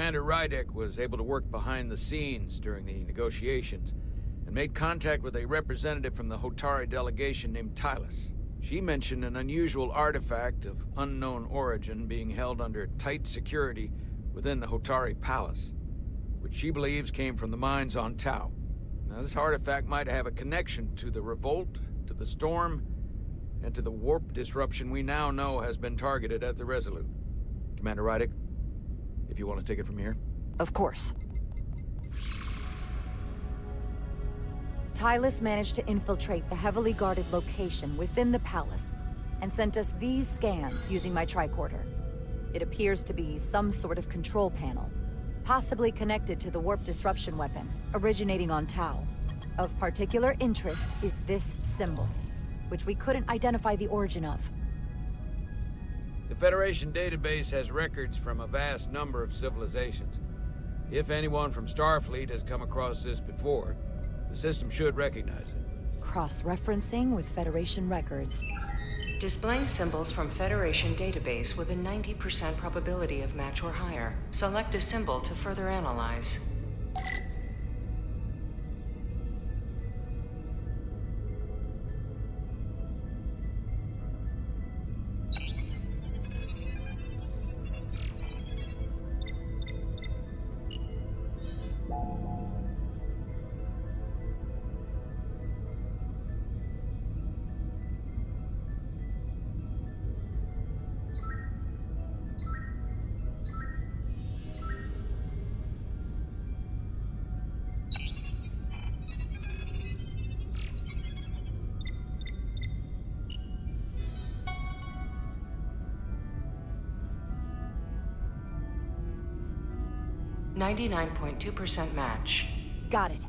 Commander Rydek was able to work behind the scenes during the negotiations and made contact with a representative from the Hotari delegation named Tylus. She mentioned an unusual artifact of unknown origin being held under tight security within the Hotari Palace, which she believes came from the mines on Tau. Now, this artifact might have a connection to the revolt, to the storm, and to the warp disruption we now know has been targeted at the Resolute. Commander Rydek, if you want to take it from here. Of course. Tylus managed to infiltrate the heavily guarded location within the palace and sent us these scans using my tricorder. It appears to be some sort of control panel, possibly connected to the warp disruption weapon, originating on Tau. Of particular interest is this symbol, which we couldn't identify the origin of. The Federation database has records from a vast number of civilizations. If anyone from Starfleet has come across this before, the system should recognize it. Cross-referencing with Federation records. Displaying symbols from Federation database with a 90% probability of match or higher. Select a symbol to further analyze. .2% match. Got it.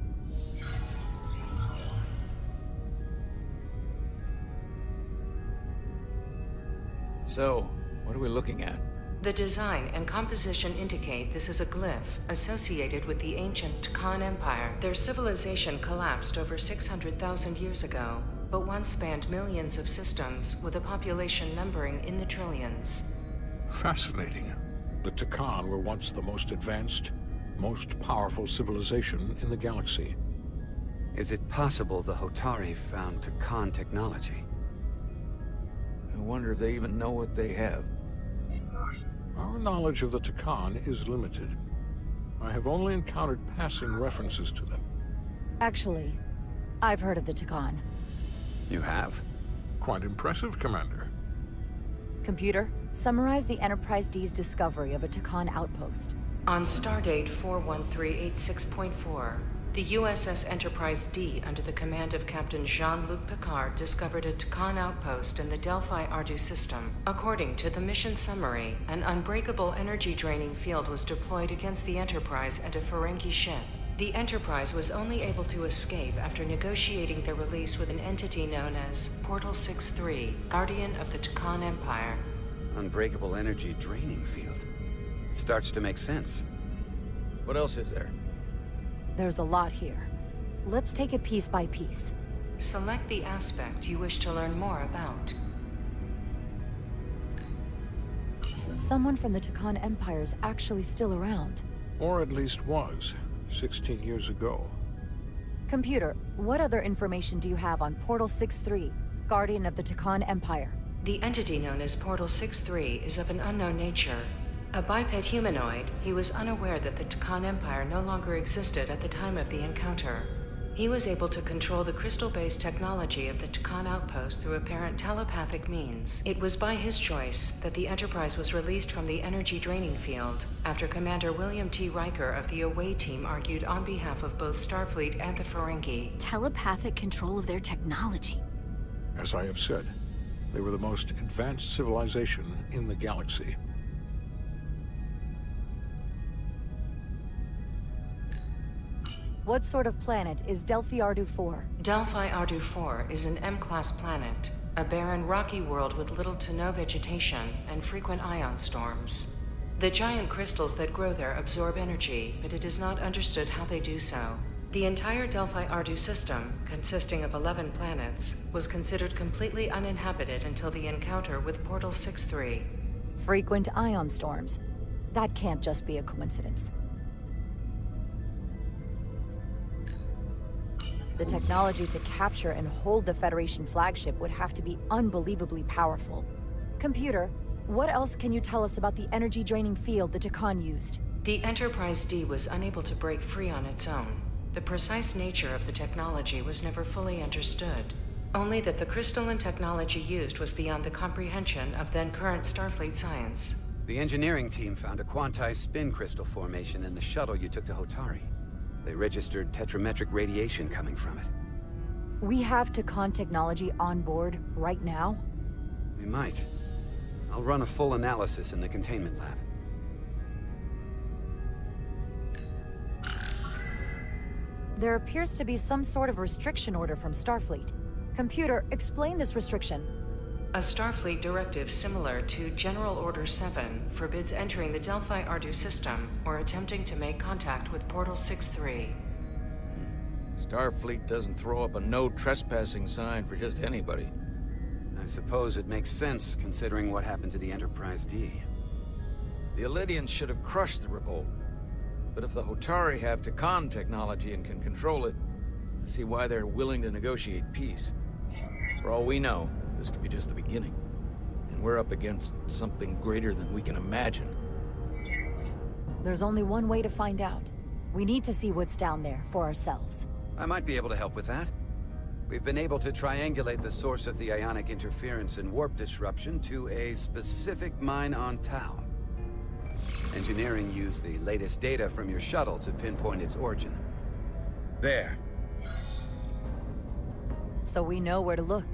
So, what are we looking at? The design and composition indicate this is a glyph associated with the ancient Khan Empire. Their civilization collapsed over 600,000 years ago, but once spanned millions of systems with a population numbering in the trillions. Fascinating. The Takan were once the most advanced, most powerful civilization in the galaxy. Is it possible the Hotari found Takan technology? I wonder if they even know what they have. Our knowledge of the Takan is limited. I have only encountered passing references to them. Actually, I've heard of the Takan. You have? Quite impressive, Commander. Computer, summarize the Enterprise D's discovery of a Takan outpost. On stardate 41386.4, the USS Enterprise D, under the command of Captain Jean-Luc Picard, discovered a Takan outpost in the Delphi-Ardu system. According to the mission summary, an unbreakable energy-draining field was deployed against the Enterprise and a Ferengi ship. The Enterprise was only able to escape after negotiating their release with an entity known as Portal 63, Guardian of the Takan Empire. Unbreakable energy draining field. It starts to make sense. What else is there? There's a lot here. Let's take it piece by piece. Select the aspect you wish to learn more about. Someone from the Takan Empire is actually still around. Or at least was, 16 years ago. Computer, what other information do you have on Portal 63, Guardian of the Takan Empire? The entity known as Portal 63 is of an unknown nature. A biped humanoid, he was unaware that the Takan Empire no longer existed at the time of the encounter. He was able to control the crystal-based technology of the Takan outpost through apparent telepathic means. It was by his choice that the Enterprise was released from the energy-draining field after Commander William T. Riker of the Away Team argued on behalf of both Starfleet and the Ferengi. Telepathic control of their technology. As I have said, they were the most advanced civilization in the galaxy. What sort of planet is Delphi-Ardu 4? Delphi-Ardu 4 is an M-class planet, a barren rocky world with little to no vegetation and frequent ion storms. The giant crystals that grow there absorb energy, but it is not understood how they do so. The entire Delphi-Ardu system, consisting of 11 planets, was considered completely uninhabited until the encounter with Portal 63. Frequent ion storms. That can't just be a coincidence. The technology to capture and hold the Federation flagship would have to be unbelievably powerful. Computer, what else can you tell us about the energy-draining field the Takan used? The Enterprise D was unable to break free on its own. The precise nature of the technology was never fully understood. Only that the crystalline technology used was beyond the comprehension of then-current Starfleet science. The engineering team found a quantized spin crystal formation in the shuttle you took to Hotari. They registered tetrametric radiation coming from it. We have Takan technology on board right now? We might. I'll run a full analysis in the containment lab. There appears to be some sort of restriction order from Starfleet. Computer, explain this restriction. A Starfleet directive similar to General Order 7 forbids entering the Delphi Ardu system or attempting to make contact with Portal 6-3. Starfleet doesn't throw up a no trespassing sign for just anybody. I suppose it makes sense, considering what happened to the Enterprise D. The Elydians should have crushed the revolt. But if the Hotari have Takan technology and can control it, I see why they're willing to negotiate peace. For all we know, this could be just the beginning. And we're up against something greater than we can imagine. There's only one way to find out. We need to see what's down there for ourselves. I might be able to help with that. We've been able to triangulate the source of the ionic interference and warp disruption to a specific mine on Tau. Engineering used the latest data from your shuttle to pinpoint its origin. There. So we know where to look.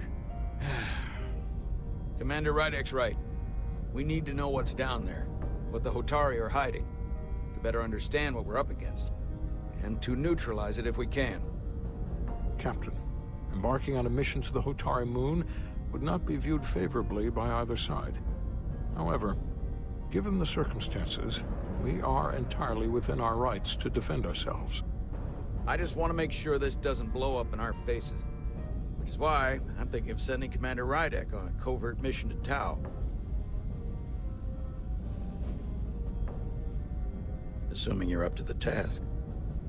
Commander Rydek's right. We need to know what's down there, what the Hotari are hiding, to better understand what we're up against, and to neutralize it if we can. Captain, embarking on a mission to the Hotari moon would not be viewed favorably by either side. However, given the circumstances, we are entirely within our rights to defend ourselves. I just want to make sure this doesn't blow up in our faces. Which is why I'm thinking of sending Commander Rydek on a covert mission to Tau. Assuming you're up to the task.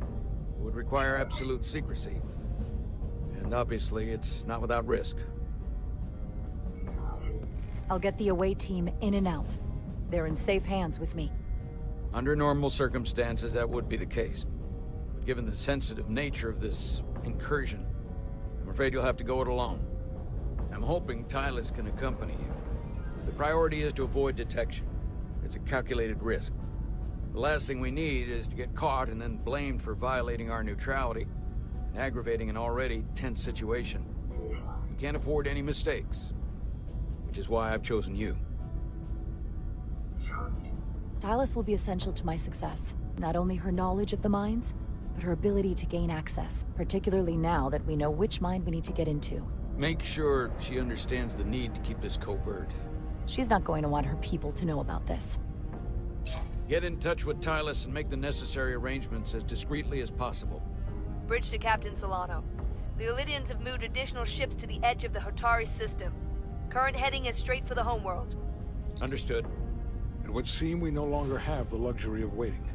It would require absolute secrecy. And obviously, it's not without risk. I'll get the away team in and out. They're in safe hands with me. Under normal circumstances, that would be the case. But given the sensitive nature of this incursion, I'm afraid you'll have to go it alone. I'm hoping Tylus can accompany you. The priority is to avoid detection. It's a calculated risk. The last thing we need is to get caught and then blamed for violating our neutrality and aggravating an already tense situation. We can't afford any mistakes, which is why I've chosen you. Tylus will be essential to my success. Not only her knowledge of the mines, but her ability to gain access, particularly now that we know which mine we need to get into. Make sure she understands the need to keep this covert. She's not going to want her people to know about this. Get in touch with Tylus and make the necessary arrangements as discreetly as possible. Bridge to Captain Solano. The Elydians have moved additional ships to the edge of the Hotari system. Current heading is straight for the homeworld. Understood. It would seem we no longer have the luxury of waiting.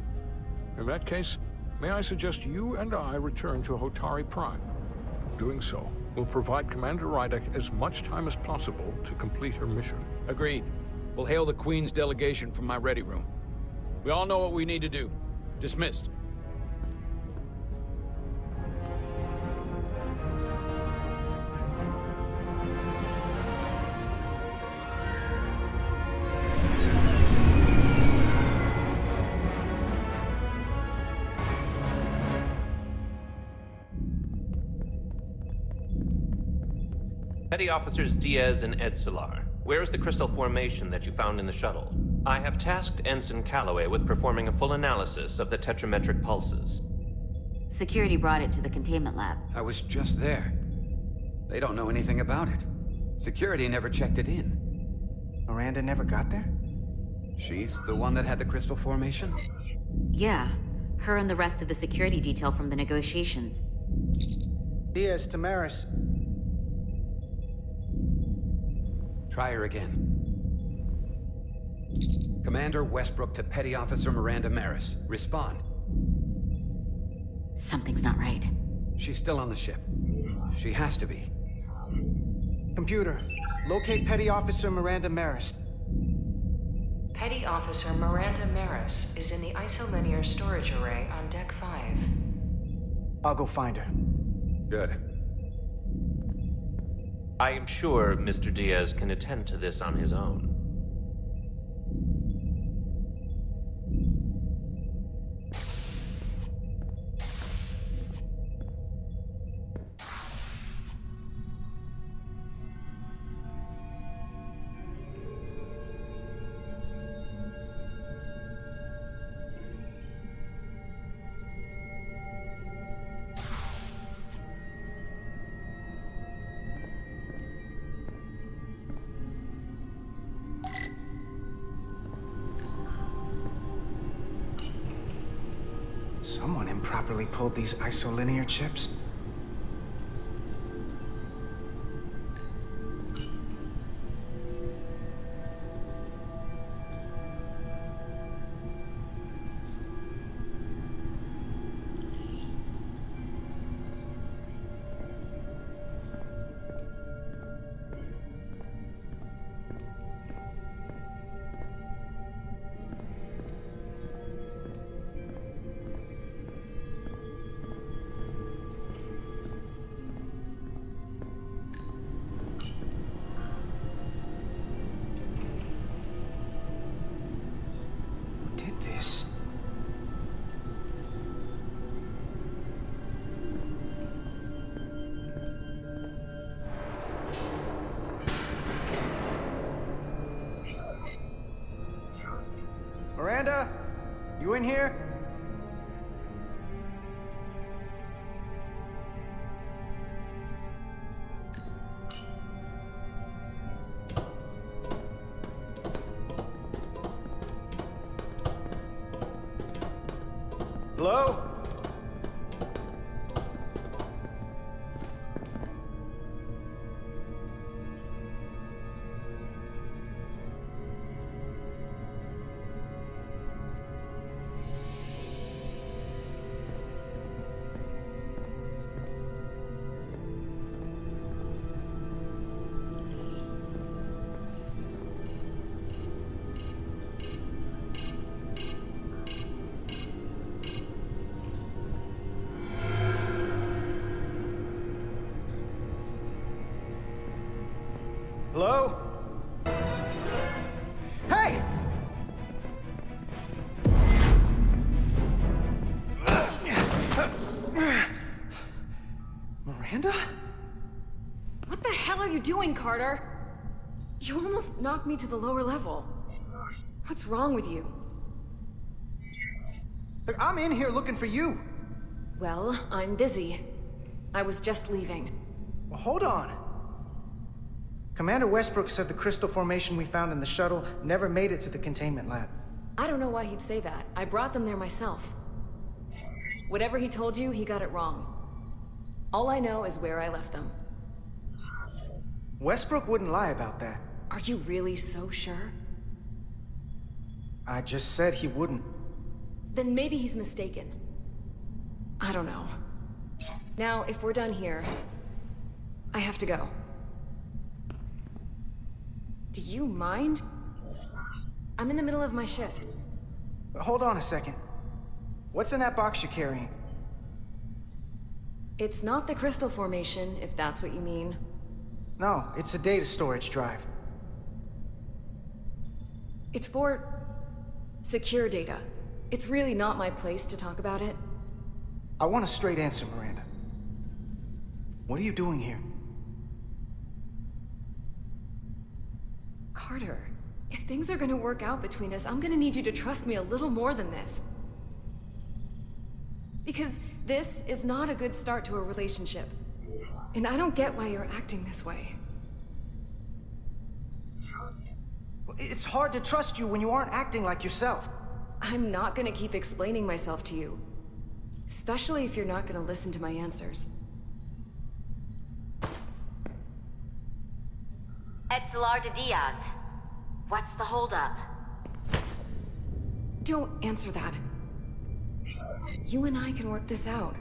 In that case, may I suggest you and I return to Hotari Prime? Doing so will provide Commander Rydek as much time as possible to complete her mission. Agreed. We'll hail the Queen's delegation from my ready room. We all know what we need to do. Dismissed. Petty Officers Diaz and Edsolar, where is the crystal formation that you found in the shuttle? I have tasked Ensign Calloway with performing a full analysis of the tetrametric pulses. Security brought it to the containment lab. I was just there. They don't know anything about it. Security never checked it in. Miranda never got there? She's the one that had the crystal formation? Yeah, her and the rest of the security detail from the negotiations. Diaz, Tamaris. Try her again. Commander Westbrook to Petty Officer Miranda Maris. Respond. Something's not right. She's still on the ship. She has to be. Computer, locate Petty Officer Miranda Maris. Petty Officer Miranda Maris is in the isolinear storage array on Deck 5. I'll go find her. Good. I am sure Mr. Diaz can attend to this on his own. Someone improperly pulled these isolinear chips. Miranda, you in here? Hello? Hello? Hey! Miranda? What the hell are you doing, Carter? You almost knocked me to the lower level. What's wrong with you? Look, I'm in here looking for you. Well, I'm busy. I was just leaving. Well, hold on. Commander Westbrook said the crystal formation we found in the shuttle never made it to the containment lab. I don't know why he'd say that. I brought them there myself. Whatever he told you, he got it wrong. All I know is where I left them. Westbrook wouldn't lie about that. Are you really so sure? I just said he wouldn't. Then maybe he's mistaken. I don't know. Now, if we're done here, I have to go. Do you mind? I'm in the middle of my shift. Hold on a second. What's in that box you're carrying? It's not the crystal formation, if that's what you mean. No, it's a data storage drive. It's for secure data. It's really not my place to talk about it. I want a straight answer, Miranda. What are you doing here? Carter, if things are gonna work out between us, I'm gonna need you to trust me a little more than this. Because this is not a good start to a relationship. And I don't get why you're acting this way. It's hard to trust you when you aren't acting like yourself. I'm not gonna keep explaining myself to you. Especially if you're not gonna listen to my answers. Edsolar de Diaz. What's the holdup? Don't answer that. You and I can work this out.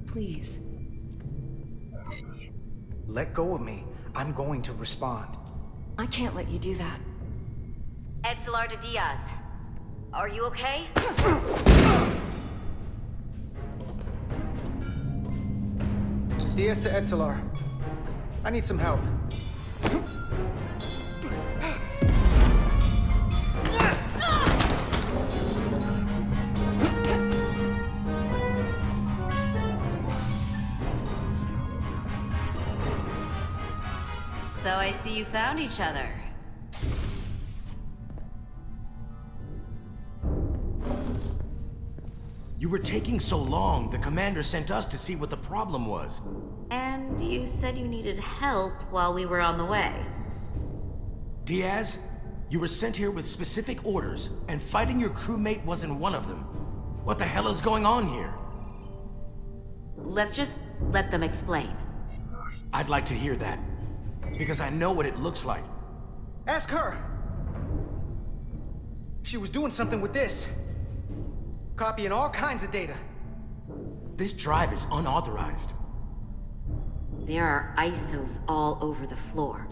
Please. Let go of me. I'm going to respond. I can't let you do that. Edsalar de Diaz. Are you okay? Diaz to Etzelar. I need some help. So I see you found each other. You were taking so long, the commander sent us to see what the problem was. And you said you needed help while we were on the way. Diaz, you were sent here with specific orders, and fighting your crewmate wasn't one of them. What the hell is going on here? Let's just let them explain. I'd like to hear that, because I know what it looks like. Ask her! She was doing something with this. Copying all kinds of data. This drive is unauthorized. There are ISOs all over the floor.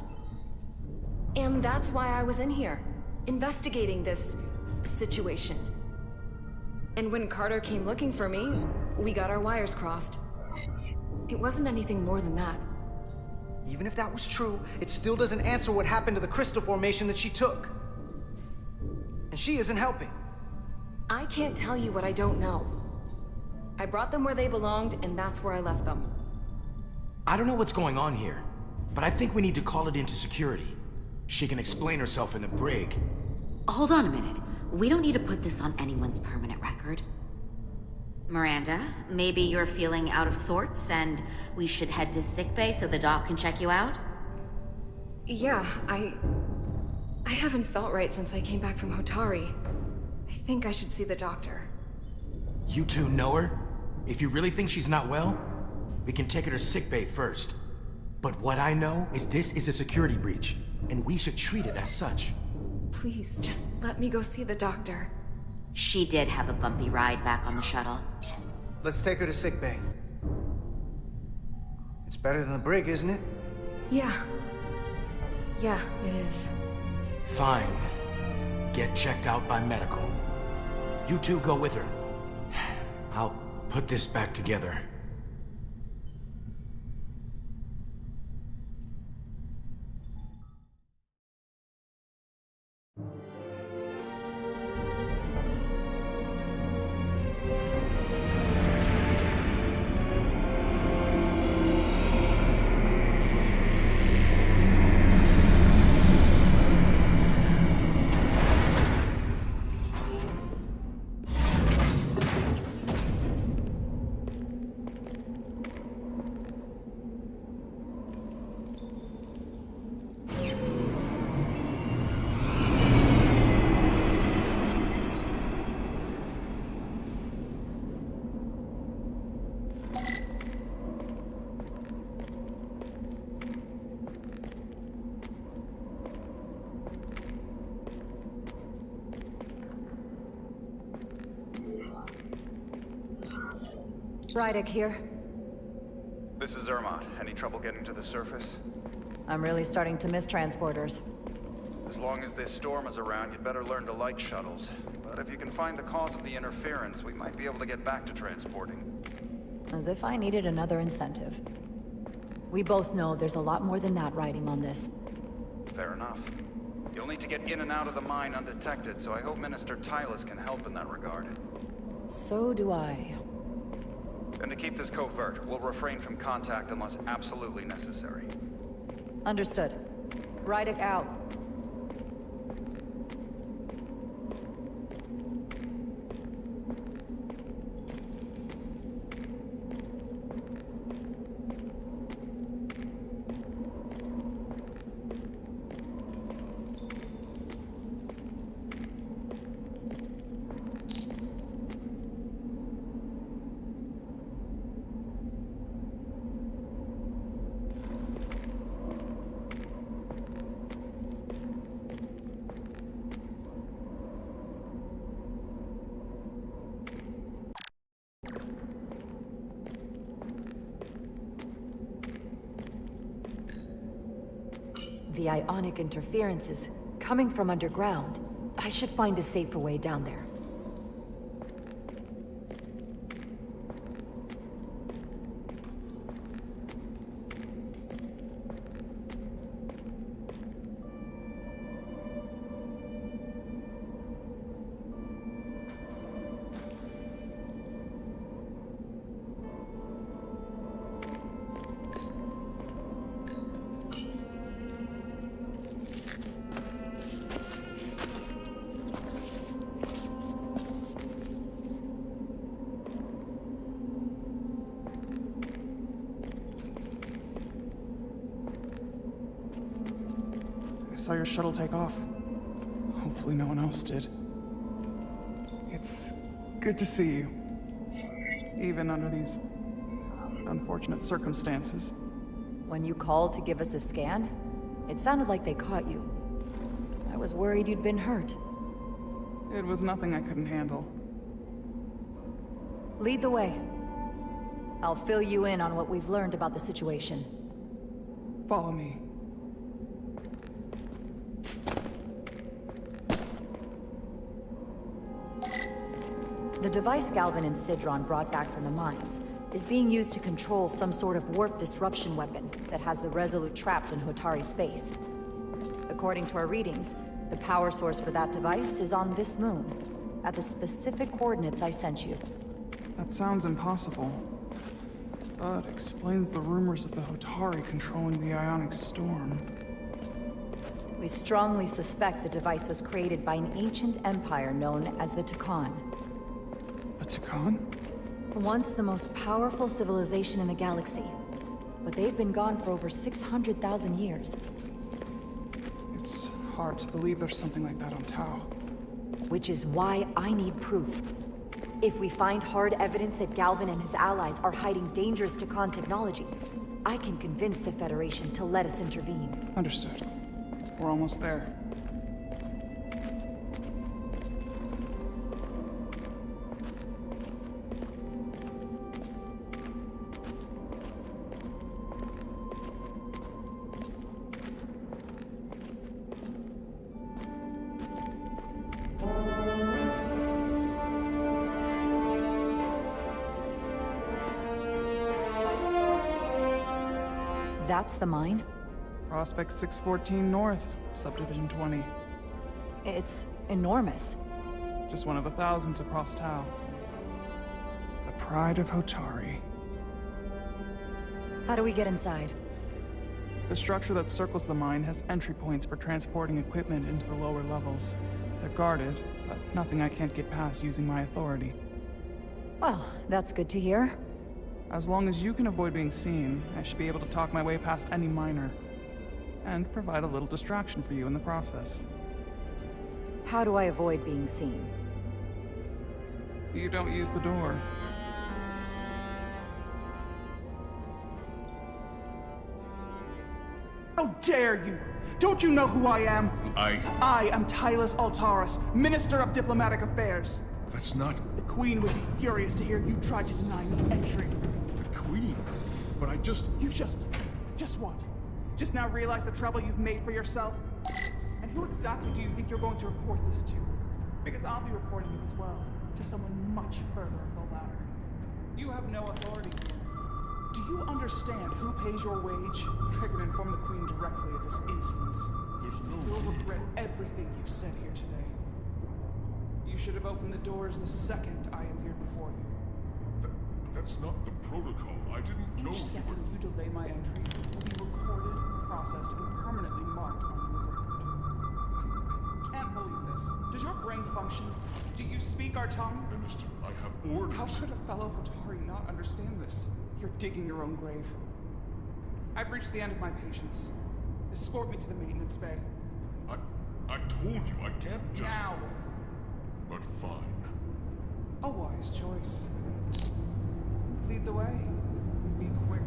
And that's why I was in here, investigating this situation. And when Carter came looking for me, we got our wires crossed. It wasn't anything more than that. Even if that was true, it still doesn't answer what happened to the crystal formation that she took. And she isn't helping. I can't tell you what I don't know. I brought them where they belonged, and that's where I left them. I don't know what's going on here, but I think we need to call it into security. She can explain herself in the brig. Hold on a minute. We don't need to put this on anyone's permanent record. Miranda, maybe you're feeling out of sorts, and we should head to sickbay so the doc can check you out? Yeah, I haven't felt right since I came back from Hotari. I think I should see the doctor. You two know her? If you really think she's not well, we can take her to sickbay first. But what I know is this is a security breach, and we should treat it as such. Please, just let me go see the doctor. She did have a bumpy ride back on the shuttle. Let's take her to sickbay. It's better than the brig, isn't it? Yeah. Yeah, it is. Fine. Get checked out by medical. You two go with her. I'll put this back together. Rydick here. This is Ermont. Any trouble getting to the surface? I'm really starting to miss transporters. As long as this storm is around, you'd better learn to like shuttles. But if you can find the cause of the interference, we might be able to get back to transporting. As if I needed another incentive. We both know there's a lot more than that riding on this. Fair enough. You'll need to get in and out of the mine undetected, so I hope Minister Tylus can help in that regard. So do I. And to keep this covert, we'll refrain from contact unless absolutely necessary. Understood. Rydick out. the ionic interference is coming from underground. I should find a safer way down there. I saw your shuttle take off. Hopefully no one else did. It's good to see you. Even under these unfortunate circumstances. When you called to give us a scan, it sounded like they caught you. I was worried you'd been hurt. It was nothing I couldn't handle. Lead the way. I'll fill you in on what we've learned about the situation. Follow me. The device Galvin and Sidron brought back from the mines is being used to control some sort of warp disruption weapon that has the Resolute trapped in Hotari space. According to our readings, the power source for that device is on this moon, at the specific coordinates I sent you. That sounds impossible. But explains the rumors of the Hotari controlling the ionic storm. We strongly suspect the device was created by an ancient empire known as the Takan. The Takan? Once the most powerful civilization in the galaxy, but they've been gone for over 600,000 years. It's hard to believe there's something like that on Tau. Which is why I need proof. If we find hard evidence that Galvin and his allies are hiding dangerous Takan technology, I can convince the Federation to let us intervene. Understood. We're almost there. That's the mine? Prospect 614 North, Subdivision 20. It's enormous. Just one of the thousands across Tau. The pride of Hotari. How do we get inside? The structure that circles the mine has entry points for transporting equipment into the lower levels. They're guarded, but nothing I can't get past using my authority. Well, that's good to hear. As long as you can avoid being seen, I should be able to talk my way past any miner. And provide a little distraction for you in the process. How do I avoid being seen? You don't use the door. How dare you! Don't you know who I am? I am Tylus Altaris, Minister of Diplomatic Affairs. That's not... The Queen would be furious to hear you tried to deny me entry. the Queen. But I just... You just what? Just now realize the trouble you've made for yourself? And who exactly do you think you're going to report this to? Because I'll be reporting it as well, to someone much further up the ladder. You have no authority here. Do you understand who pays your wage? I can inform the Queen directly of this insolence. There's no... You'll regret everything you've said here today. You should have opened the doors the second I appeared before you. That's not the protocol. I didn't know... Each second you delay my entry will be recorded, processed, and permanently marked on your record. Can't believe this. Does your brain function? Do you speak our tongue? Minister, I have orders. How could a fellow Hotari not understand this? You're digging your own grave. I've reached the end of my patience. Escort me to the maintenance bay. I told you, I can't just... Now! But fine. A wise choice. Lead the way. Be quick.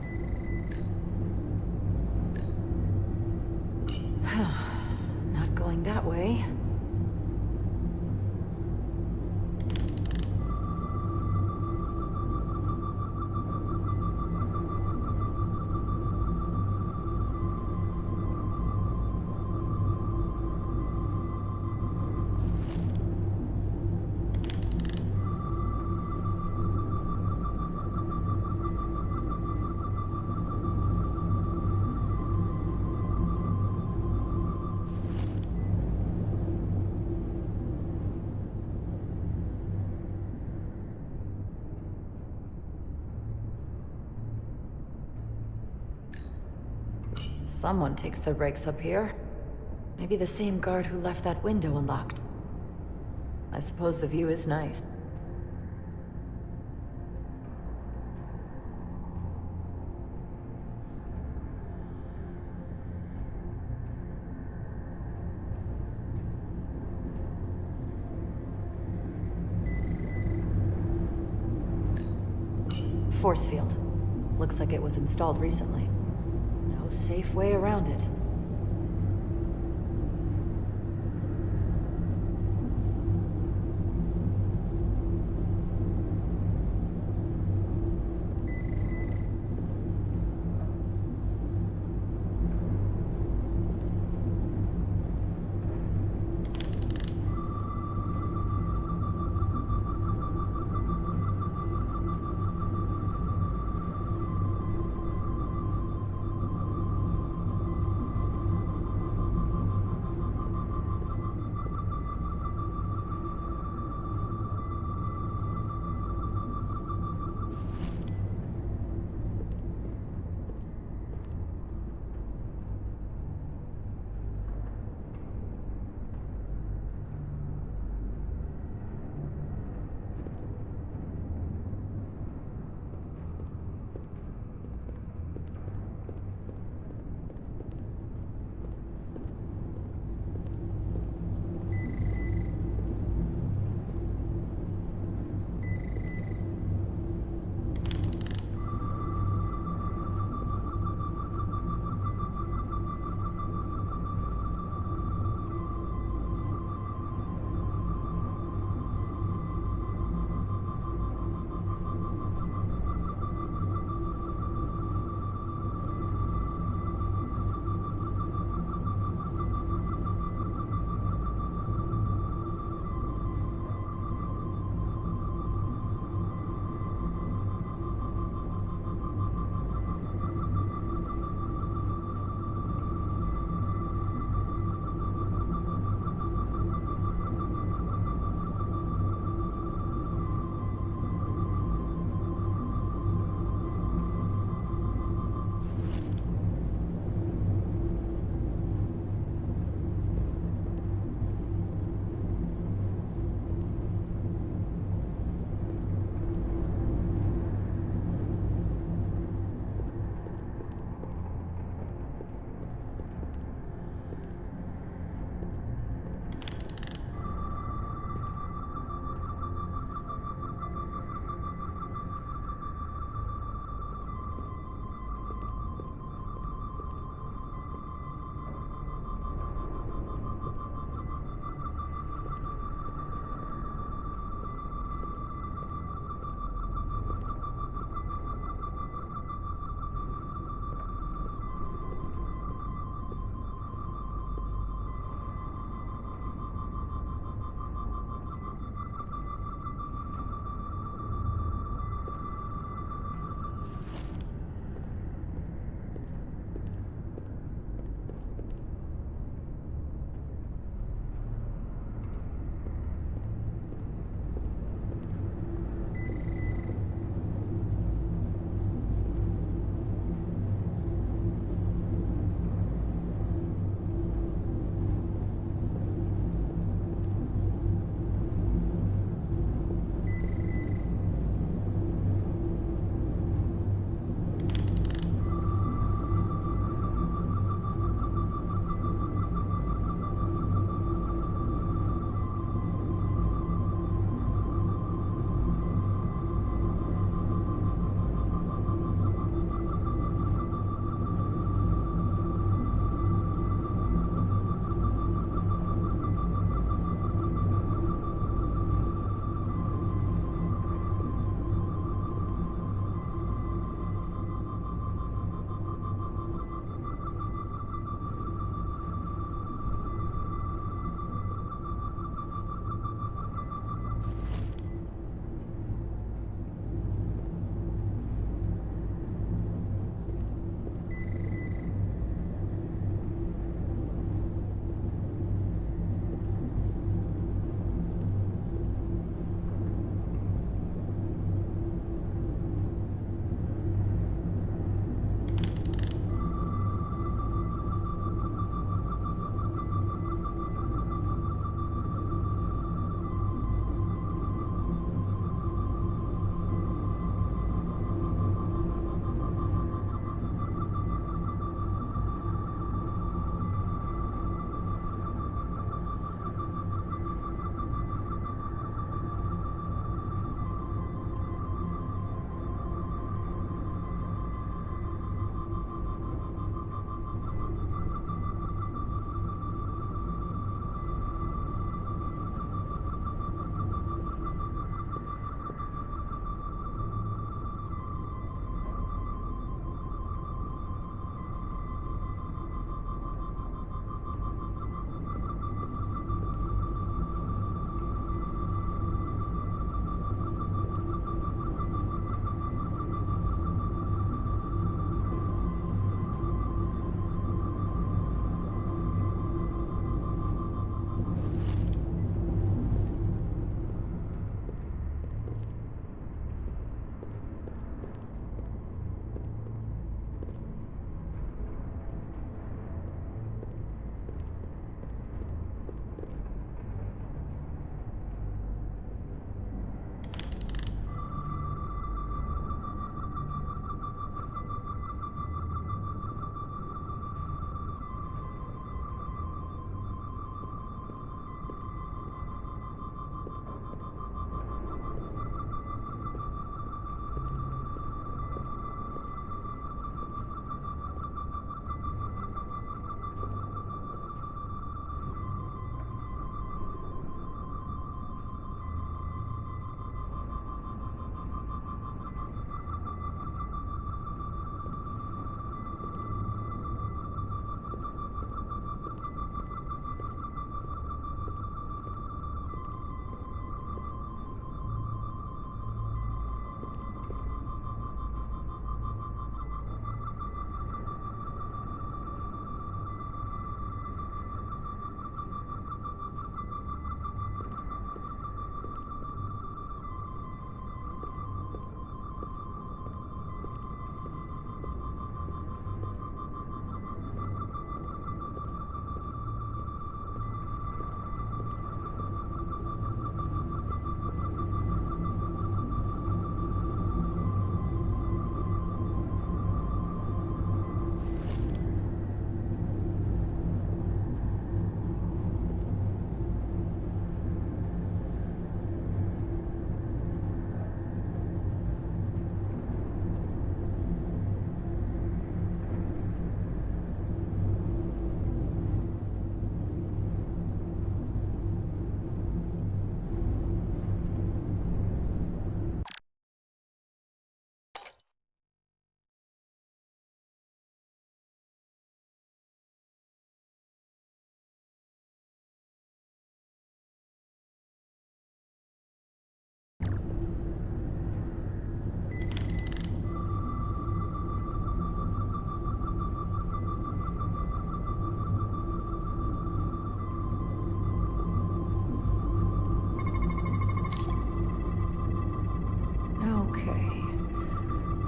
Not going that way. Someone takes their breaks up here. Maybe the same guard who left that window unlocked. I suppose the view is nice. Force field. Looks like it was installed recently. No safe way around it.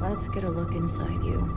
Let's get a look inside you.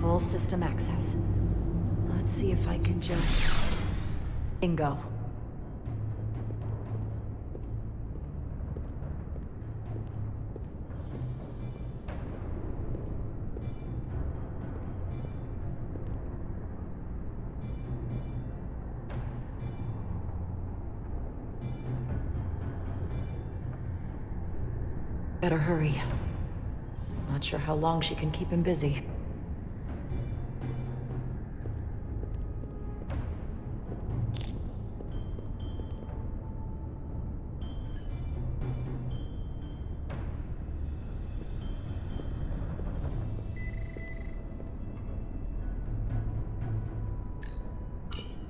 Full system access. Let's see if I can just... Bingo. Better hurry. Not sure how long she can keep him busy.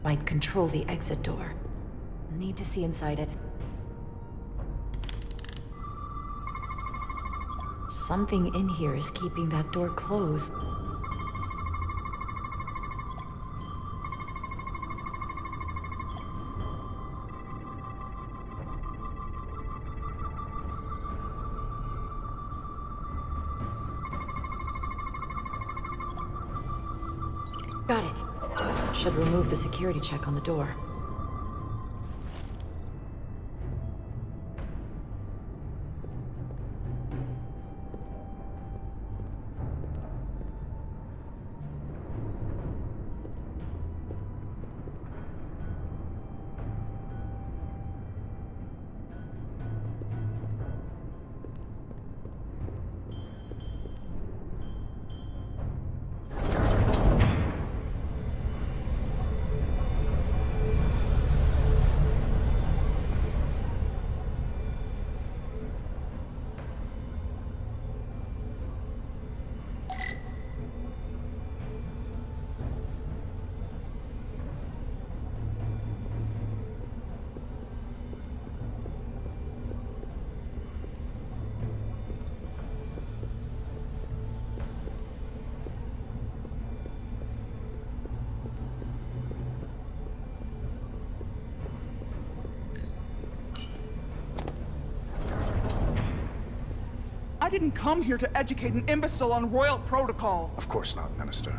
Might control the exit door. Need to see inside it. Something in here is keeping that door closed. Got it. Should remove the security check on the door. I didn't come here to educate an imbecile on royal protocol. Of course not, Minister.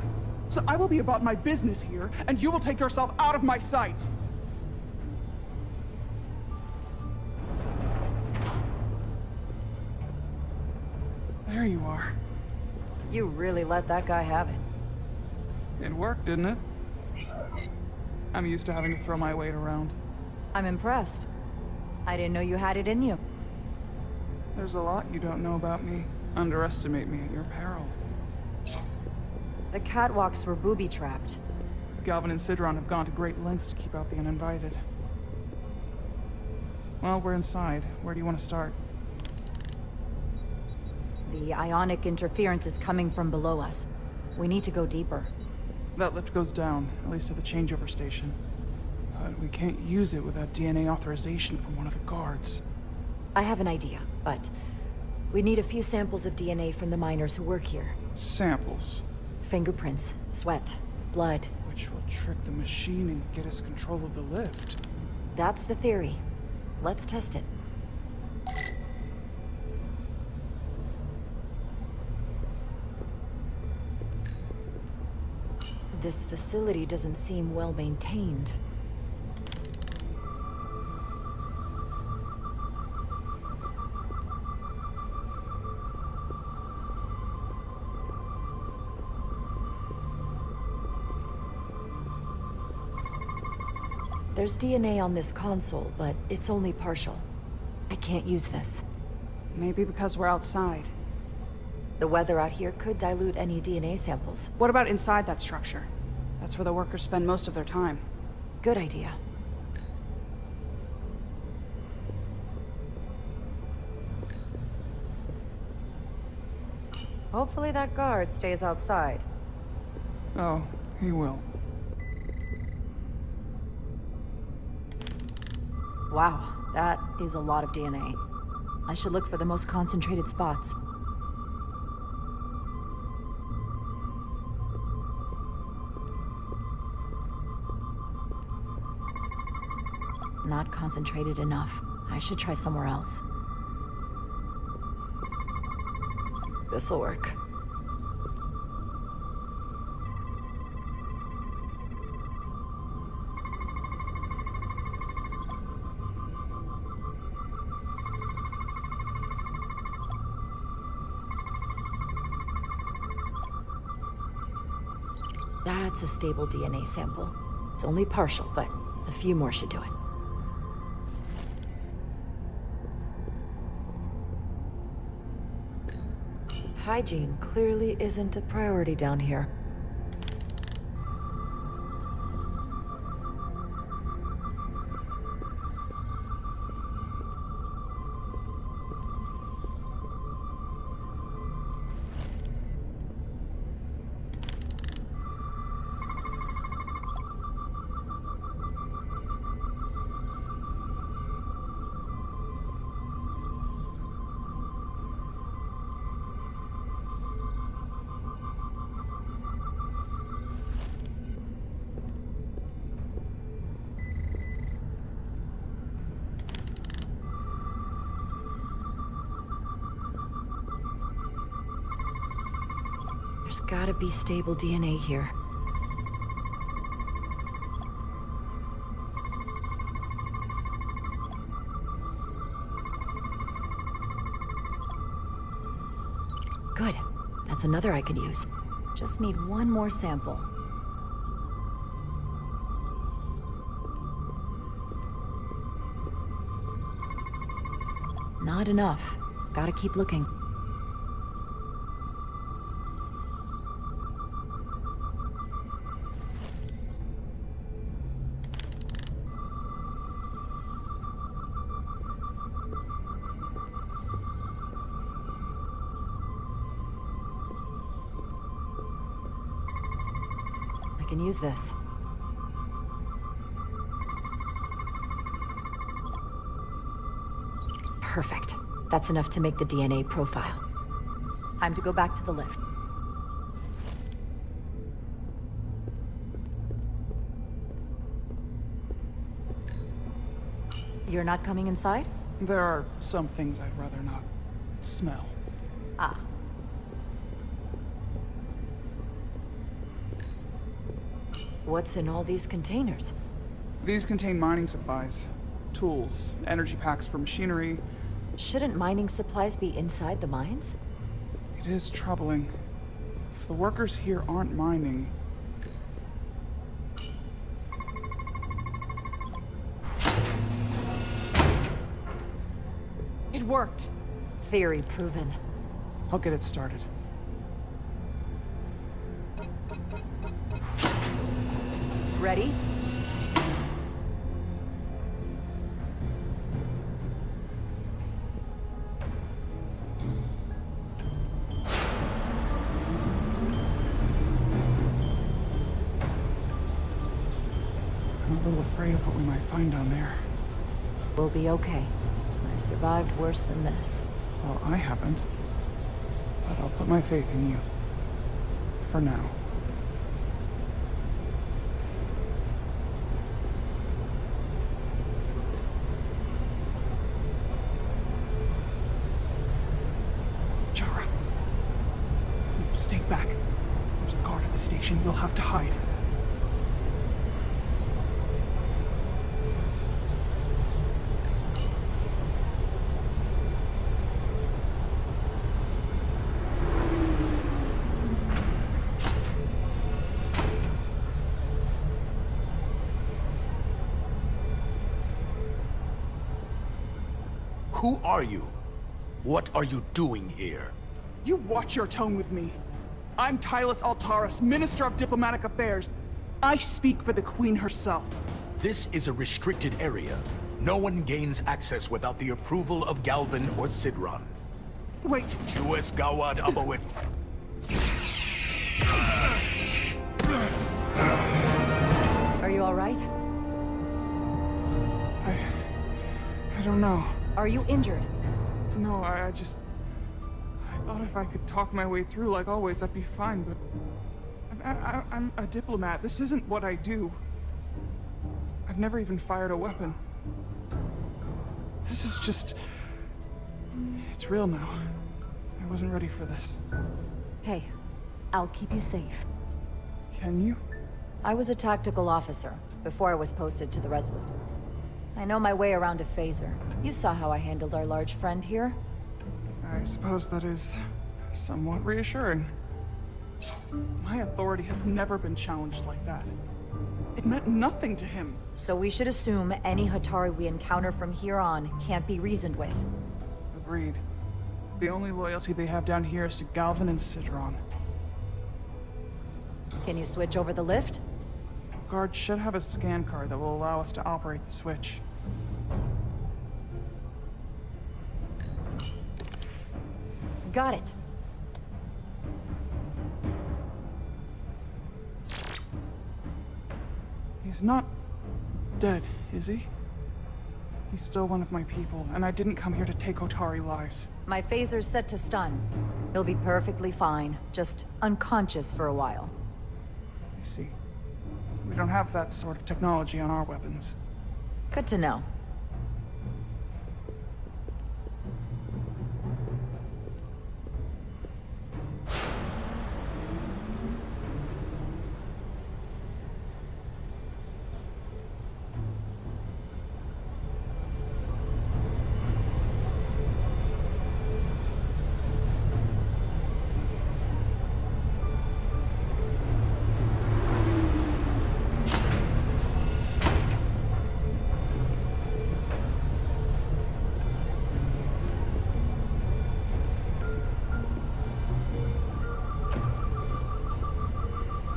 So I will be about my business here, and you will take yourself out of my sight. There you are. You really let that guy have it. It worked, didn't it? I'm used to having to throw my weight around. I'm impressed. I didn't know you had it in you. There's a lot you don't know about me. Underestimate me at your peril. The catwalks were booby-trapped. Galvin and Sidron have gone to great lengths to keep out the uninvited. Well, we're inside. Where do you want to start? The ionic interference is coming from below us. We need to go deeper. That lift goes down, at least to the changeover station. But we can't use it without DNA authorization from one of the guards. I have an idea, but We need a few samples of DNA from the miners who work here. Samples. Fingerprints, sweat, blood. Which will trick the machine and get us control of the lift. That's the theory. Let's test it. This facility doesn't seem well maintained. There's DNA on this console, but it's only partial. I can't use this. Maybe because we're outside. The weather out here could dilute any DNA samples. What about inside that structure? That's where the workers spend most of their time. Good idea. Hopefully that guard stays outside. Oh, he will. Wow, that is a lot of DNA. I should look for the most concentrated spots. Not concentrated enough. I should try somewhere else. This'll work. That's a stable DNA sample. It's only partial, but a few more should do it. Hygiene clearly isn't a priority down here. There's gotta be stable DNA here. Good. That's another I could use. Just need one more sample. Not enough. Gotta keep looking. I can use this. Perfect. That's enough to make the DNA profile. Time to go back to the lift. You're not coming inside? There are some things I'd rather not smell. Ah. What's in all these containers? These contain mining supplies, tools, energy packs for machinery. Shouldn't mining supplies be inside the mines? It is troubling. If the workers here aren't mining... It worked! Theory proven. I'll get it started. Ready? I'm a little afraid of what we might find down there. We'll be okay. I've survived worse than this. Well, I haven't. But I'll put my faith in you. For now. Chara. Stay back. There's a guard at the station. You'll have to hide. Who are you? What are you doing here? You watch your tone with me. I'm Tylus Altaris, Minister of Diplomatic Affairs. I speak for the Queen herself. This is a restricted area. No one gains access without the approval of Galvin or Sidron. Wait. Jues Gawad Abawit. Are you all right? I don't know. Are you injured? No, I thought if I could talk my way through like always, I'd be fine, but... I'm a diplomat. This isn't what I do. I've never even fired a weapon. This is just... It's real now. I wasn't ready for this. Hey, I'll keep you safe. Can you? I was a tactical officer before I was posted to the Resolute. I know my way around a phaser. You saw how I handled our large friend here. I suppose that is somewhat reassuring. My authority has never been challenged like that. It meant nothing to him. So we should assume any Hatari we encounter from here on can't be reasoned with. Agreed. The only loyalty they have down here is to Galvin and Sidron. Can you switch over the lift? Guard should have a scan card that will allow us to operate the switch. Got it. He's not dead, is he? He's still one of my people, and I didn't come here to take Otari lives. My phaser's set to stun. He'll be perfectly fine, just unconscious for a while. I see. We don't have that sort of technology on our weapons. Good to know.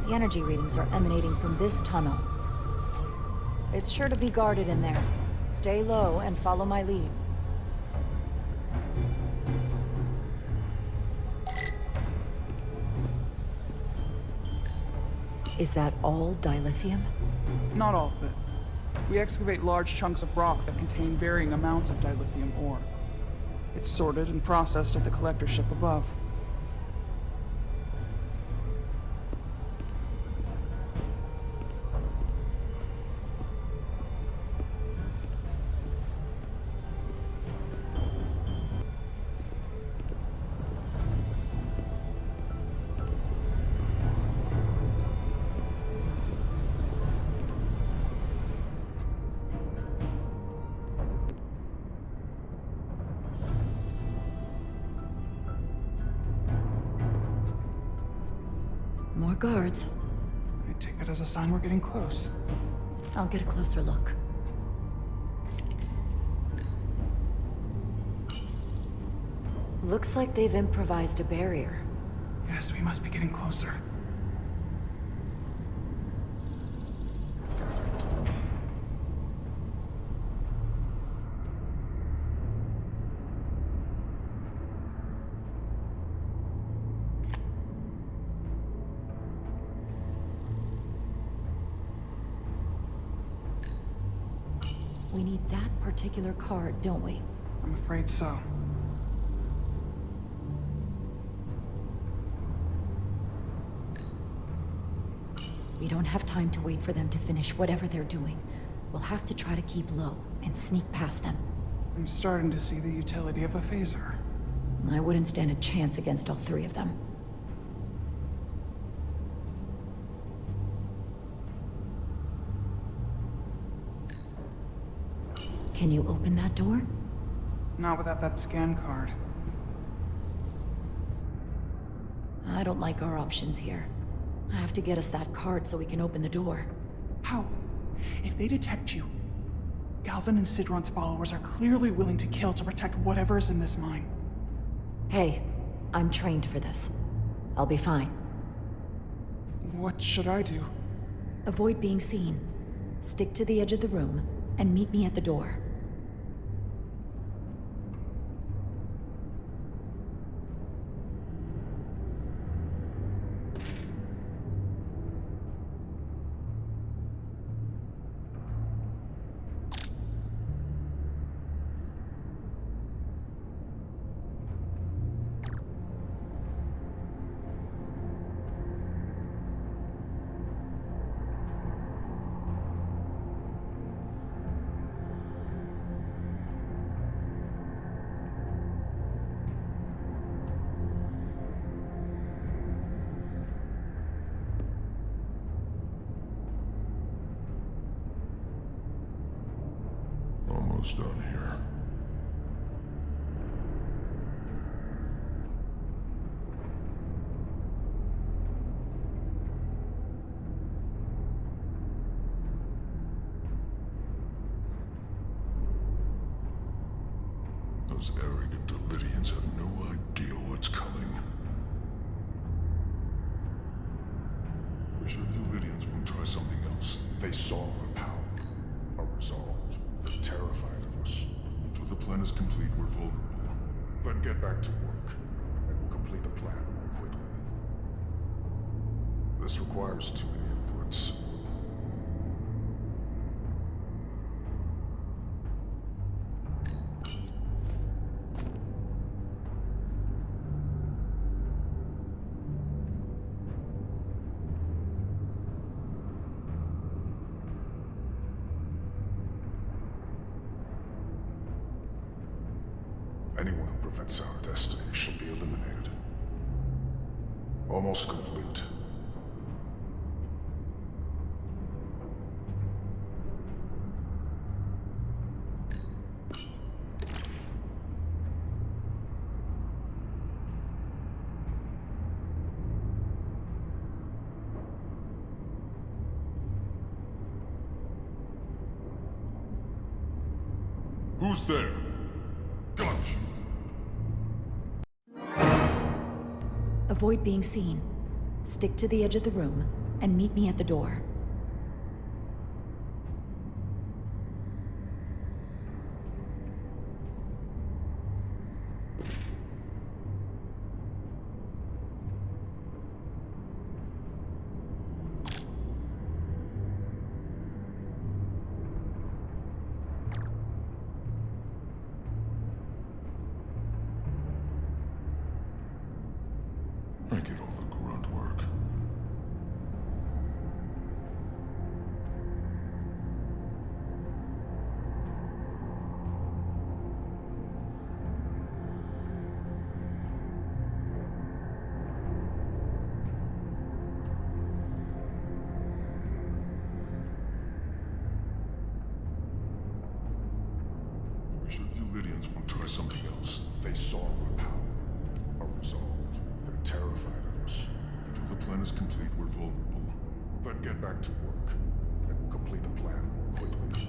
The energy readings are emanating from this tunnel. It's sure to be guarded in there. Stay low and follow my lead. Is that all dilithium? Not all of it. We excavate large chunks of rock that contain varying amounts of dilithium ore. It's sorted and processed at the collector ship above. More guards. I take that as a sign we're getting close. I'll get a closer look. Looks like they've improvised a barrier. Yes, we must be getting closer. We need that particular card, don't we? I'm afraid so. We don't have time to wait for them to finish whatever they're doing. We'll have to try to keep low and sneak past them. I'm starting to see the utility of a phaser. I wouldn't stand a chance against all three of them. Can you open that door? Not without that scan card. I don't like our options here. I have to get us that card so we can open the door. How? If they detect you, Galvin and Sidron's followers are clearly willing to kill to protect whatever's in this mine. Hey, I'm trained for this. I'll be fine. What should I do? Avoid being seen. Stick to the edge of the room, and meet me at the door. Almost done here. Those arrogant Lydians have no idea what's coming. I wish the Lydians would try something else. They saw our power, our resolve. They're terrified of us. Until the plan is complete, we're vulnerable. Then get back to work, and we'll complete the plan more quickly. This requires too many inputs. Anyone who prevents our destiny shall be eliminated. Almost complete. Who's there? Gunch! Avoid being seen. Stick to the edge of the room, and meet me at the door. I get all the grunt work. I wish the Lydians would try something else. They saw our power, our resolve. They're terrified of us. Until the plan is complete, we're vulnerable. Then get back to work, and we'll complete the plan more quickly.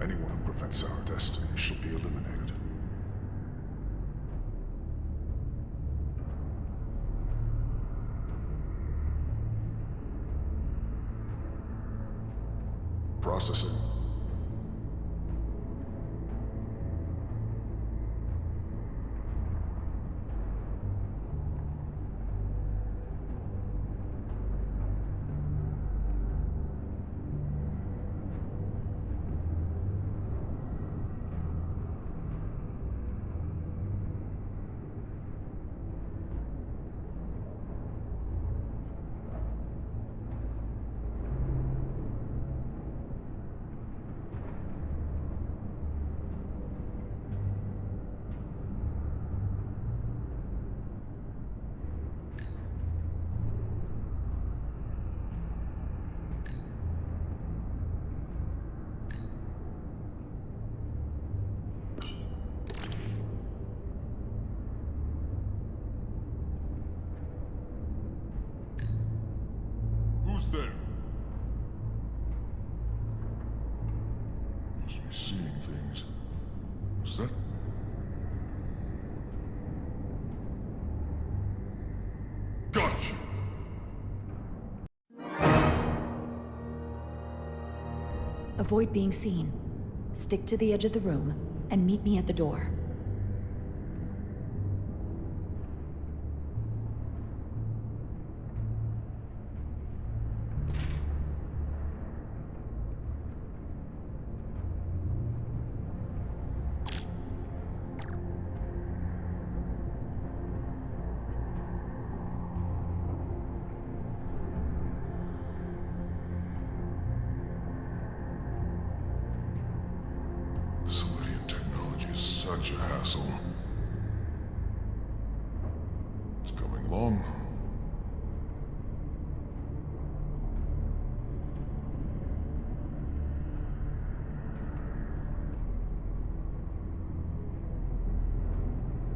Anyone who prevents our destiny shall be eliminated. Processing. Who's there? Must be seeing things. Was that... Gotcha! Avoid being seen. Stick to the edge of the room, and meet me at the door. Civilian technology is such a hassle. It's coming along.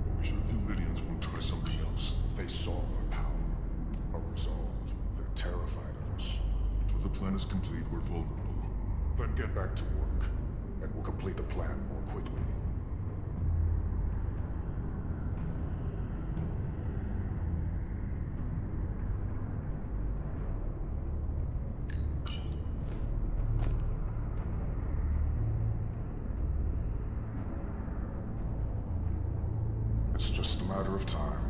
I wish the Lydians would try something else. They saw our power, our resolve. They're terrified of us. Until the plan is complete, we're vulnerable. Then get back to work, and we'll complete the plan more quickly. It's just a matter of time.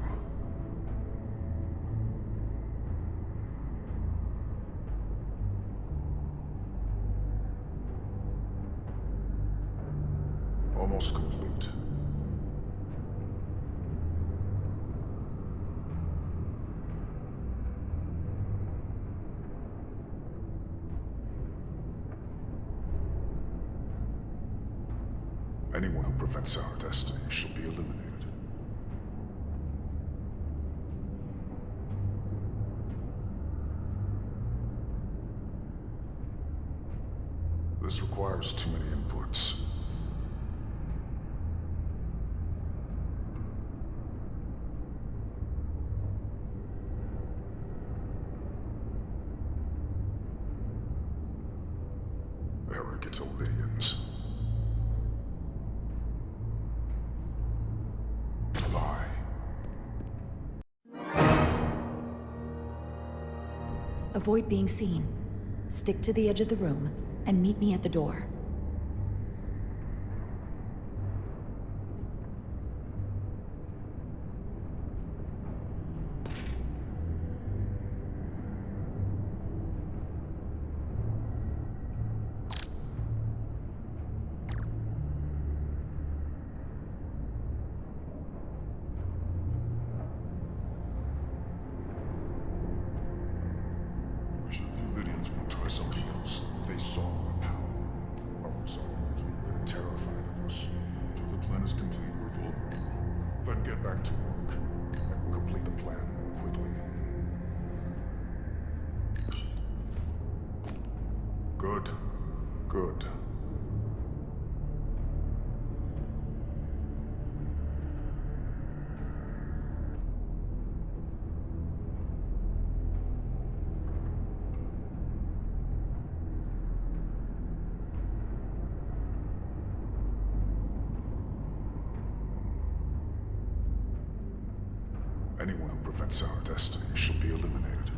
Almost complete. Anyone who prevents our destiny shall be eliminated. This requires too many inputs. Arrogant Lydians. Lie. Avoid being seen. Stick to the edge of the room, and meet me at the door. I wish the Lydians would try something else. They saw our power, our resolve. They're terrified of us. Until the plan is complete, we're vulnerable. Then get back to work, and we'll complete the plan more quickly. Good. Good. Anyone who prevents our destiny shall be eliminated.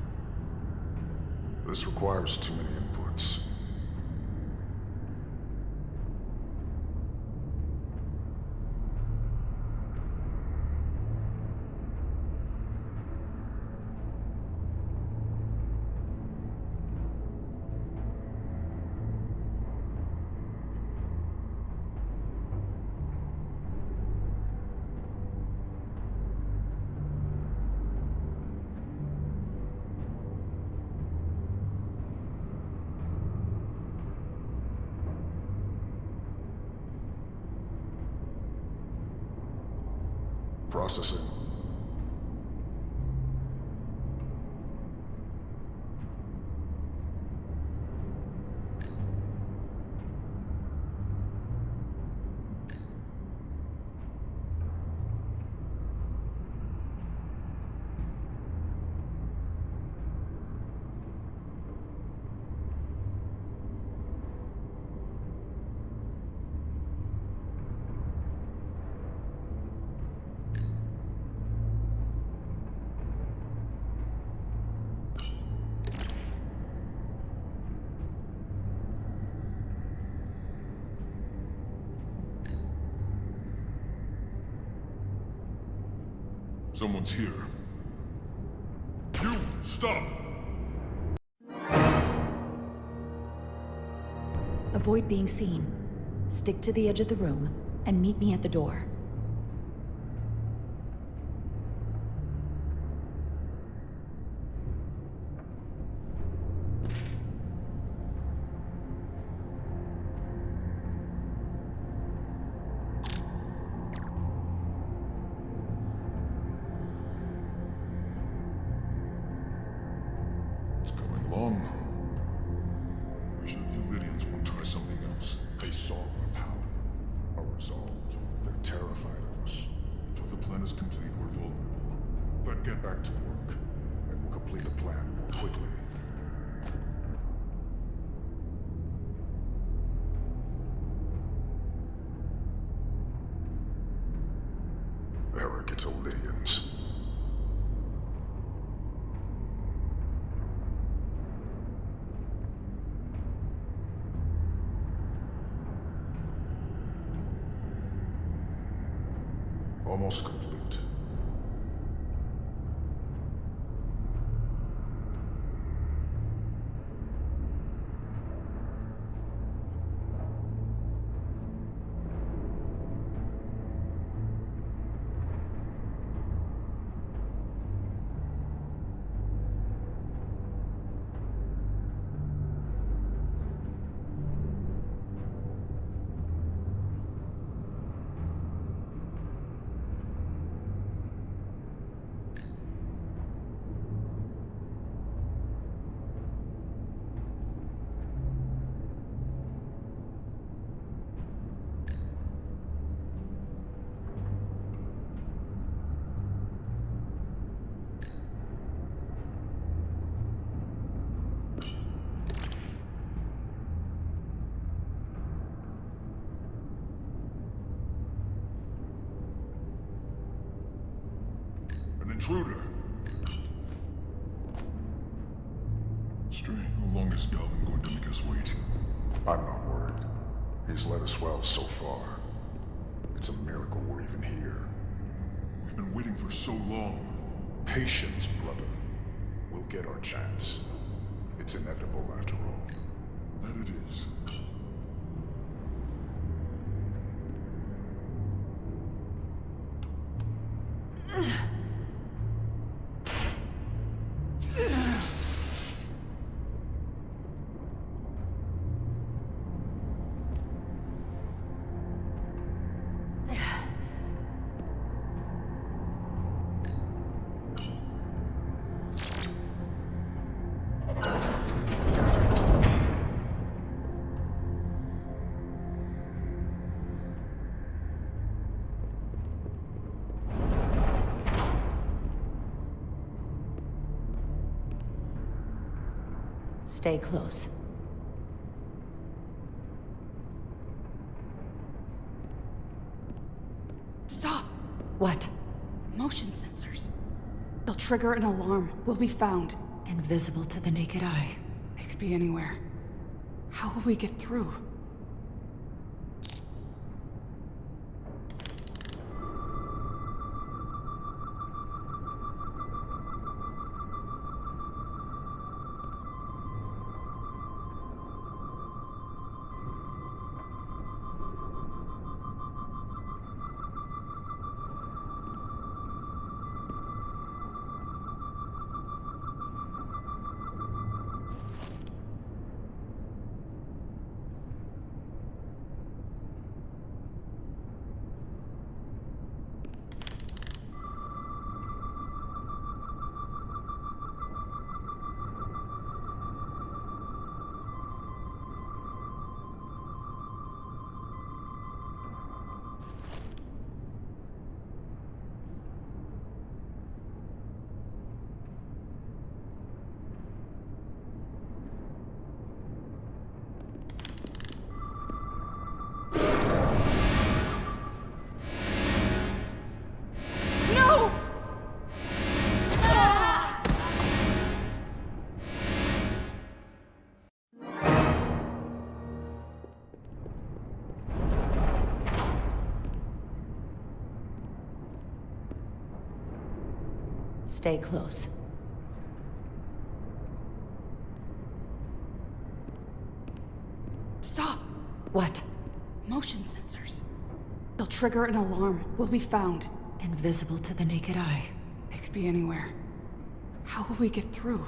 This requires too many inputs. Processing. Someone's here. You! Stop! Avoid being seen. Stick to the edge of the room, and meet me at the door. It's coming along. We're sure the Illyrians won't try something else. They saw our power, our resolve. They're terrified of us. Until the plan is complete, we're vulnerable. Then get back to work, and we'll complete the plan more quickly. Arrogant Illyrians. Almost complete. An intruder. Strange. How long is Galvin going to make us wait? I'm not worried. He's led us well so far. It's a miracle we're even here. We've been waiting for so long. Patience, brother. We'll get our chance. It's inevitable after all. That it is. Stay close. Stop! What? Motion sensors. They'll trigger an alarm. We'll be found. Invisible to the naked eye. They could be anywhere. How will we get through? Stay close. Stop! What? Motion sensors. They'll trigger an alarm. We'll be found. Invisible to the naked eye. They could be anywhere. How will we get through?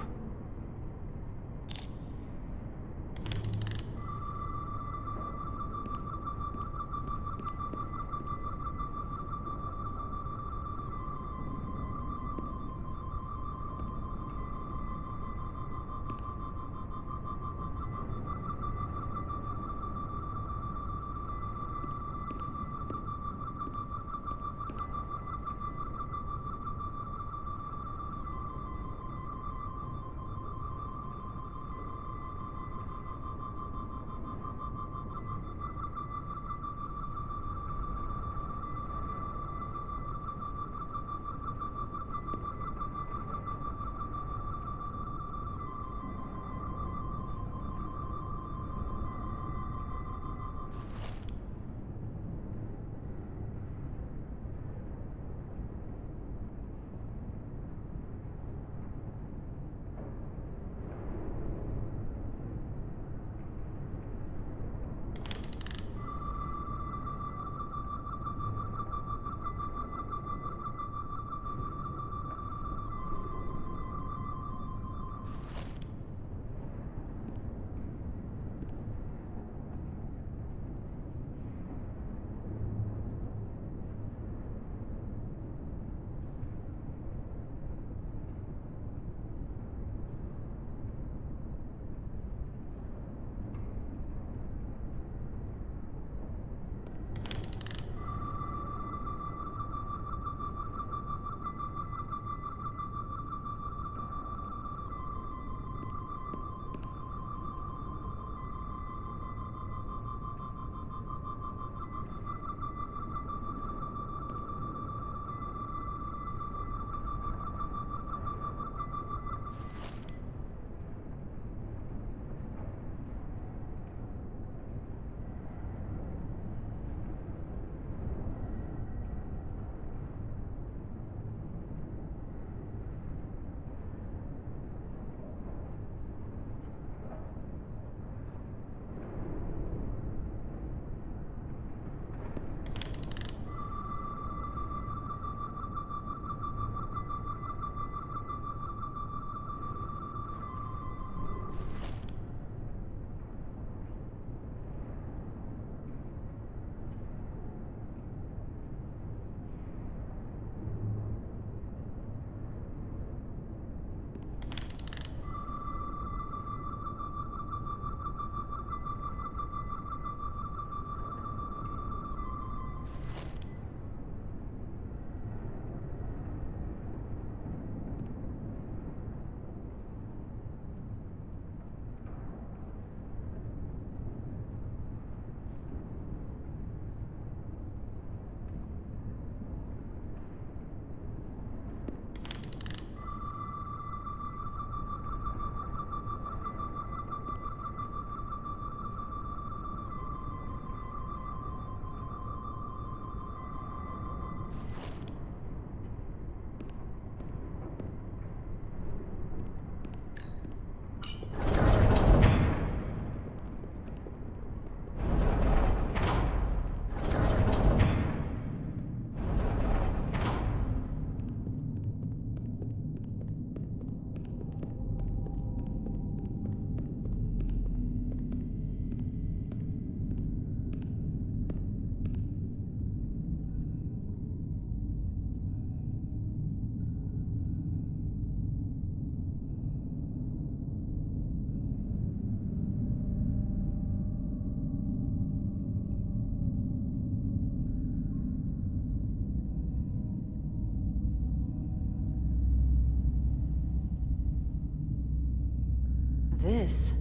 This?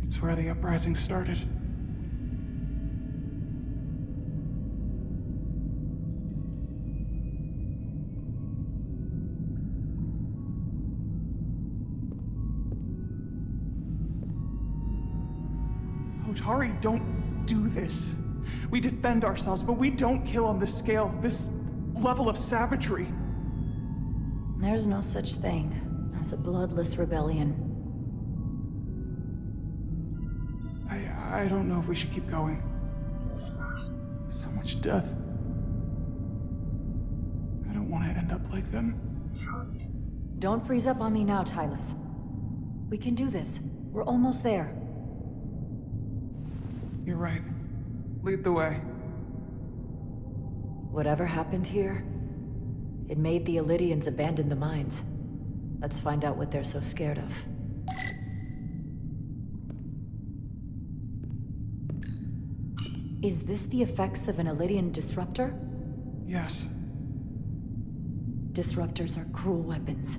It's where the uprising started. Hotari don't do this. We defend ourselves, but we don't kill on this scale, this level of savagery. There's no such thing as a bloodless rebellion. I don't know if we should keep going. So much death. I don't want to end up like them. Don't freeze up on me now, Tylus. We can do this. We're almost there. You're right. Lead the way. Whatever happened here, it made the Illydians abandon the mines. Let's find out what they're so scared of. Is this the effects of an Illydian disruptor? Yes. Disruptors are cruel weapons.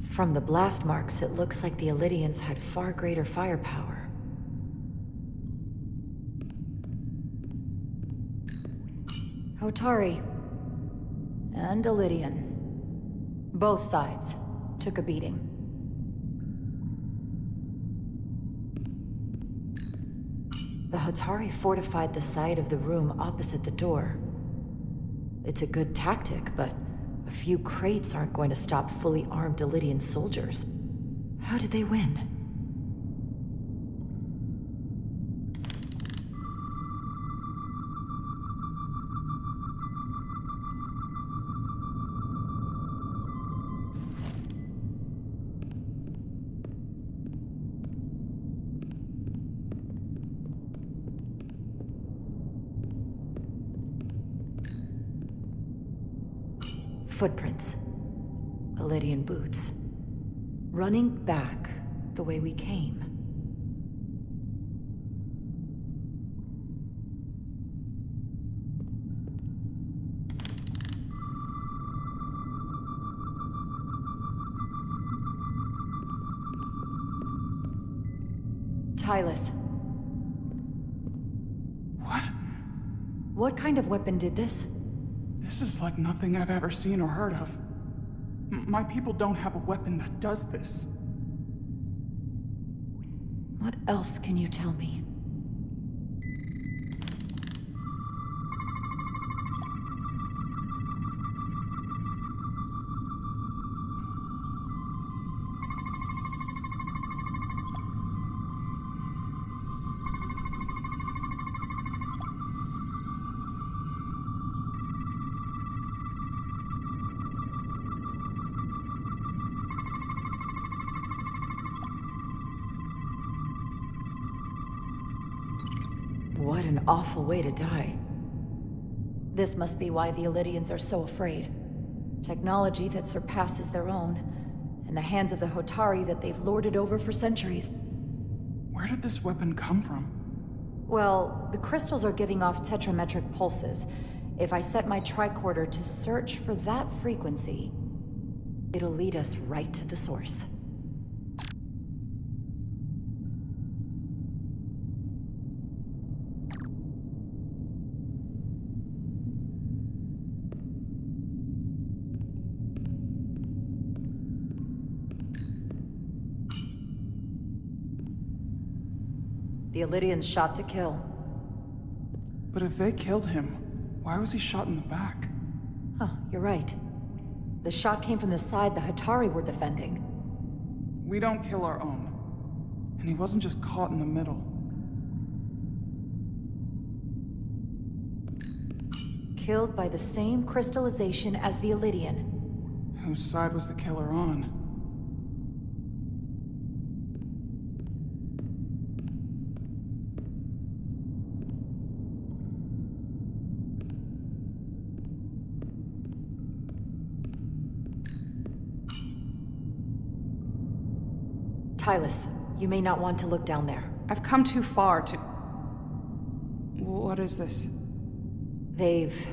From the blast marks, it looks like the Illydians had far greater firepower. Hotari. And Illydian. Both sides took a beating. The Hotari fortified the side of the room opposite the door. It's a good tactic, but a few crates aren't going to stop fully armed Illydian soldiers. How did they win? Footprints. Illydian boots. Running back the way we came. Tylus. What? What kind of weapon did this? This is like nothing I've ever seen or heard of. My people don't have a weapon that does this. What else can you tell me? What an awful way to die. This must be why the Illydians are so afraid. Technology that surpasses their own, in the hands of the Hotari that they've lorded over for centuries. Where did this weapon come from? Well, the crystals are giving off tetrametric pulses. If I set my tricorder to search for that frequency, it'll lead us right to the source. The Illydians shot to kill. But if they killed him, why was he shot in the back? Huh, you're right. The shot came from the side the Hotari were defending. We don't kill our own. And he wasn't just caught in the middle. Killed by the same crystallization as the Illydian. Whose side was the killer on? Tylus, you may not want to look down there. I've come too far to... What is this? They've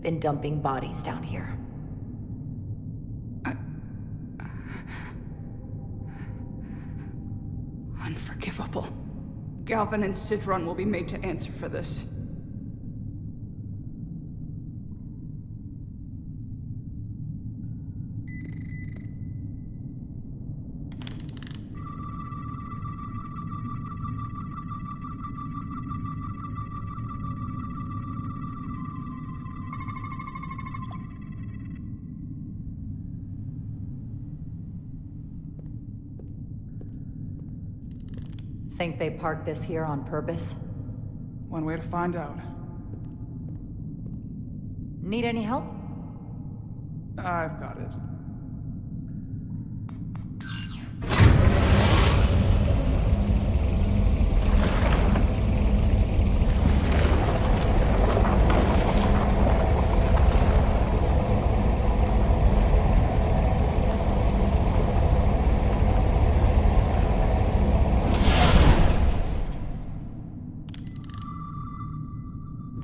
been dumping bodies down here. Unforgivable. Galvin and Sidron will be made to answer for this. Think they parked this here on purpose? One way to find out. Need any help? I've got it.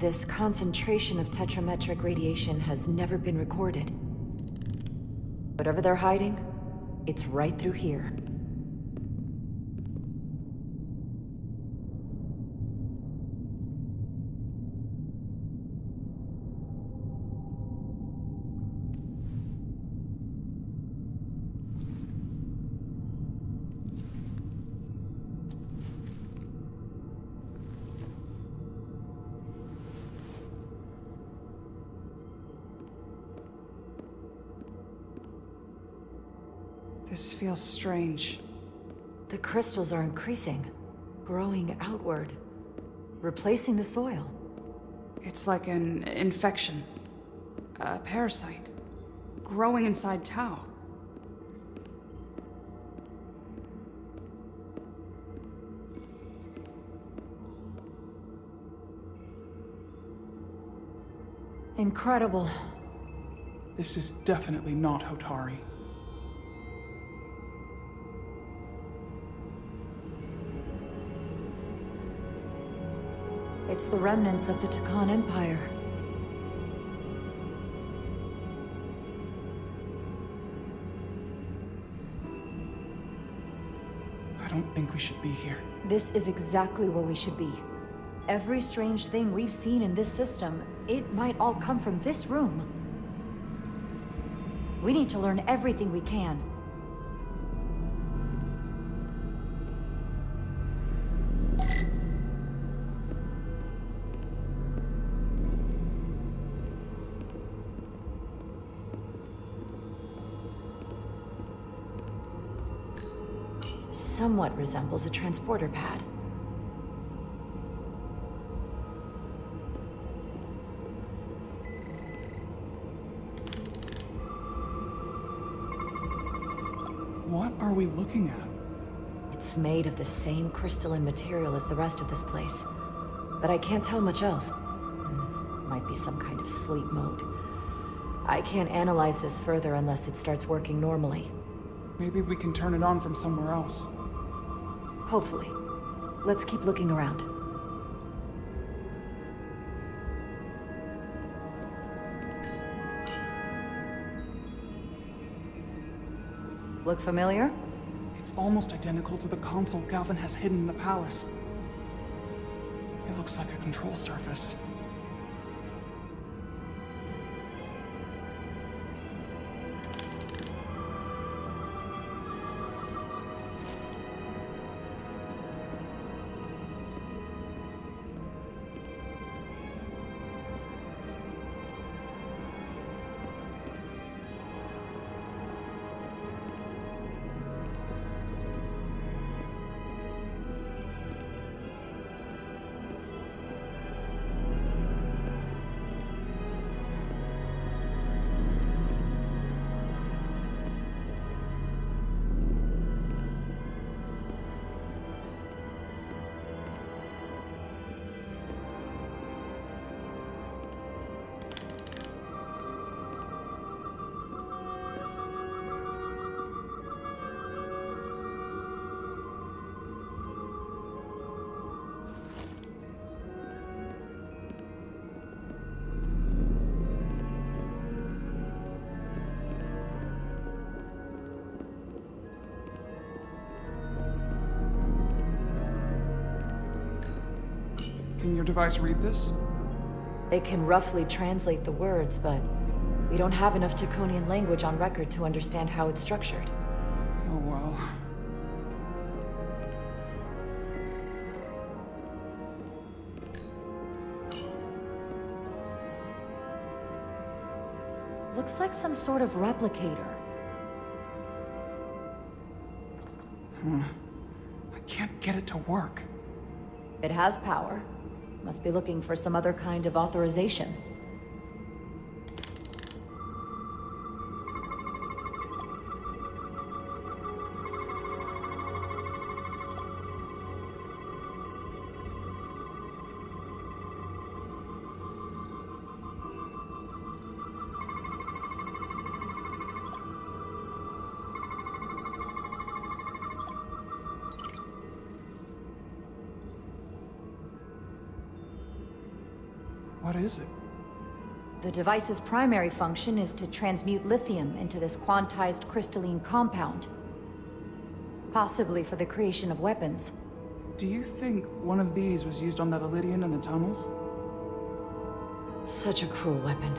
This concentration of tetrametric radiation has never been recorded. Whatever they're hiding, it's right through here. This feels strange. The crystals are increasing, growing outward, replacing the soil. It's like an infection. A parasite. Growing inside Tau. Incredible. This is definitely not Hotari. It's the remnants of the Takan Empire. I don't think we should be here. This is exactly where we should be. Every strange thing we've seen in this system, it might all come from this room. We need to learn everything we can. Somewhat resembles a transporter pad. What are we looking at? It's made of the same crystalline material as the rest of this place, but I can't tell much else. Might be some kind of sleep mode. I can't analyze this further unless it starts working normally. Maybe we can turn it on from somewhere else. Hopefully. Let's keep looking around. Look familiar? It's almost identical to the console Galvin has hidden in the palace. It looks like a control surface. Can your device read this? It can roughly translate the words, but we don't have enough Taconian language on record to understand how it's structured. Oh well. Looks like some sort of replicator. I can't get it to work. It has power. Must be looking for some other kind of authorization. What is it? The device's primary function is to transmute lithium into this quantized crystalline compound. Possibly for the creation of weapons. Do you think one of these was used on that Elydian in the tunnels? Such a cruel weapon.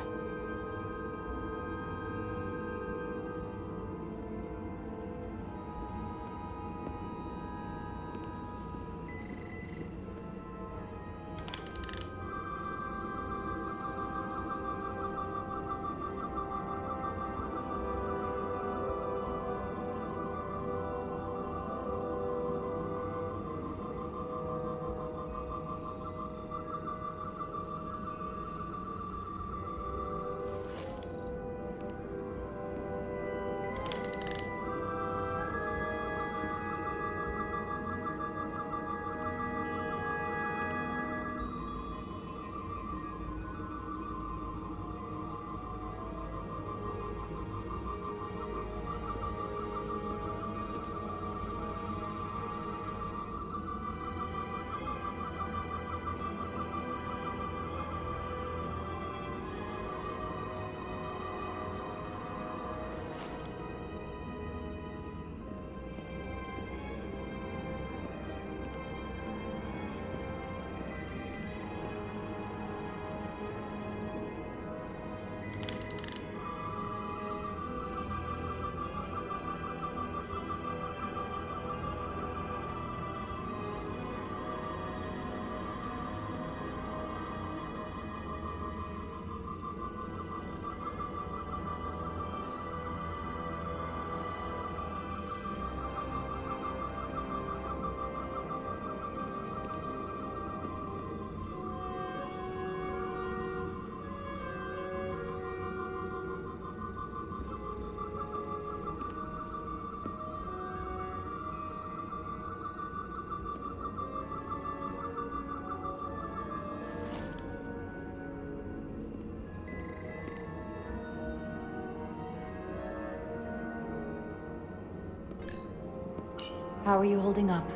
How are you holding up?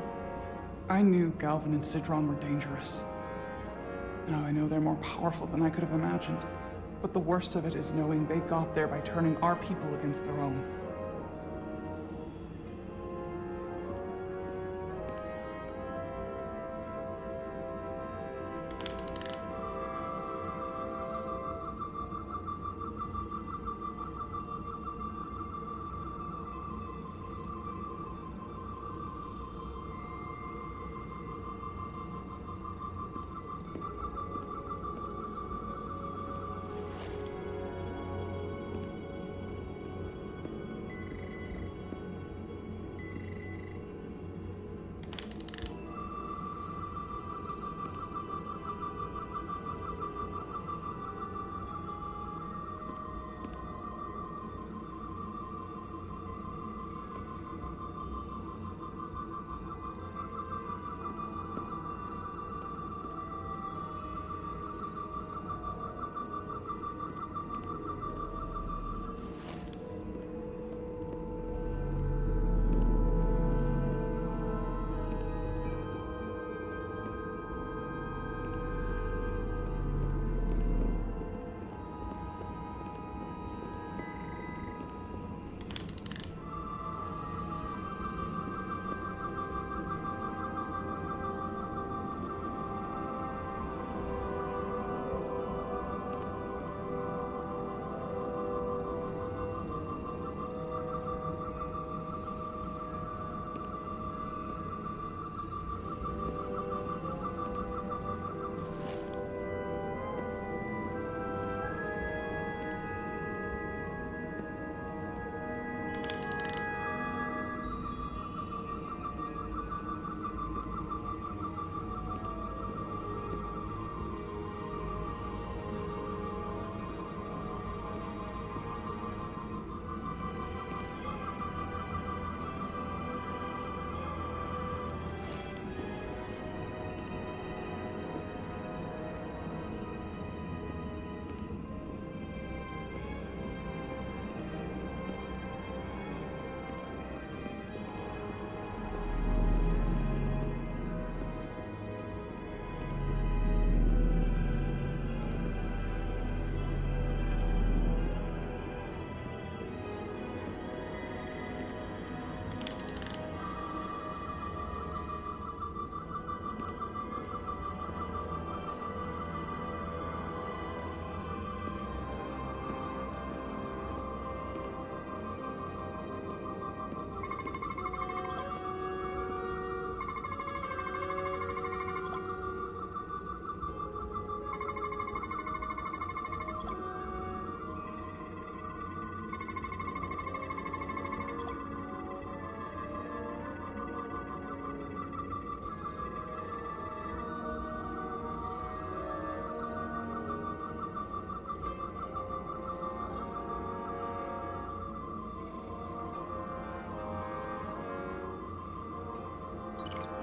I knew Galvin and Sidron were dangerous. Now I know they're more powerful than I could have imagined. But the worst of it is knowing they got there by turning our people against their own.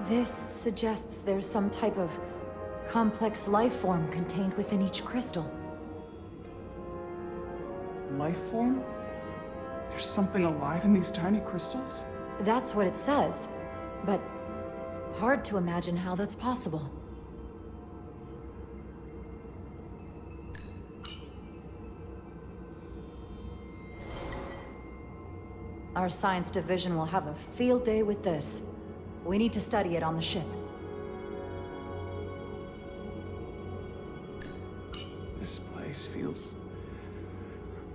This suggests there's some type of complex life form contained within each crystal. Life form? There's something alive in these tiny crystals? That's what it says, but hard to imagine how that's possible. Our science division will have a field day with this. We need to study it on the ship. This place feels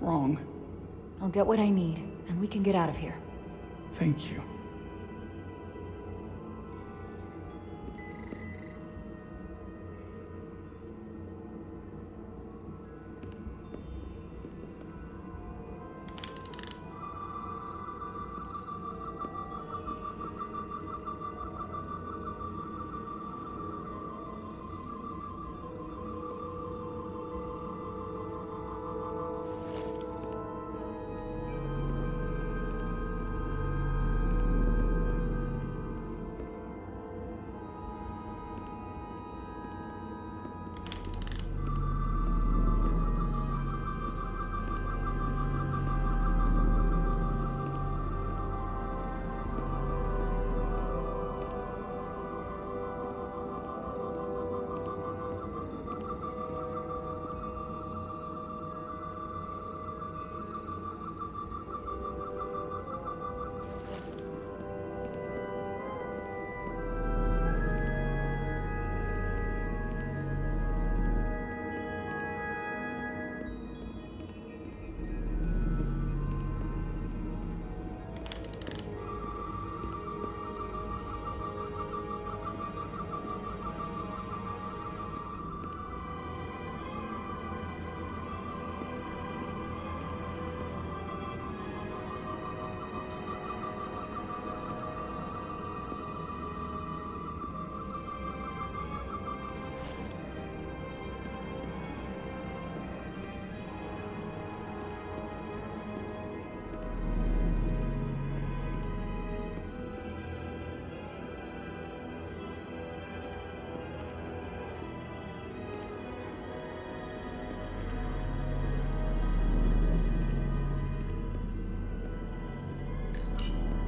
wrong. I'll get what I need, and we can get out of here. Thank you.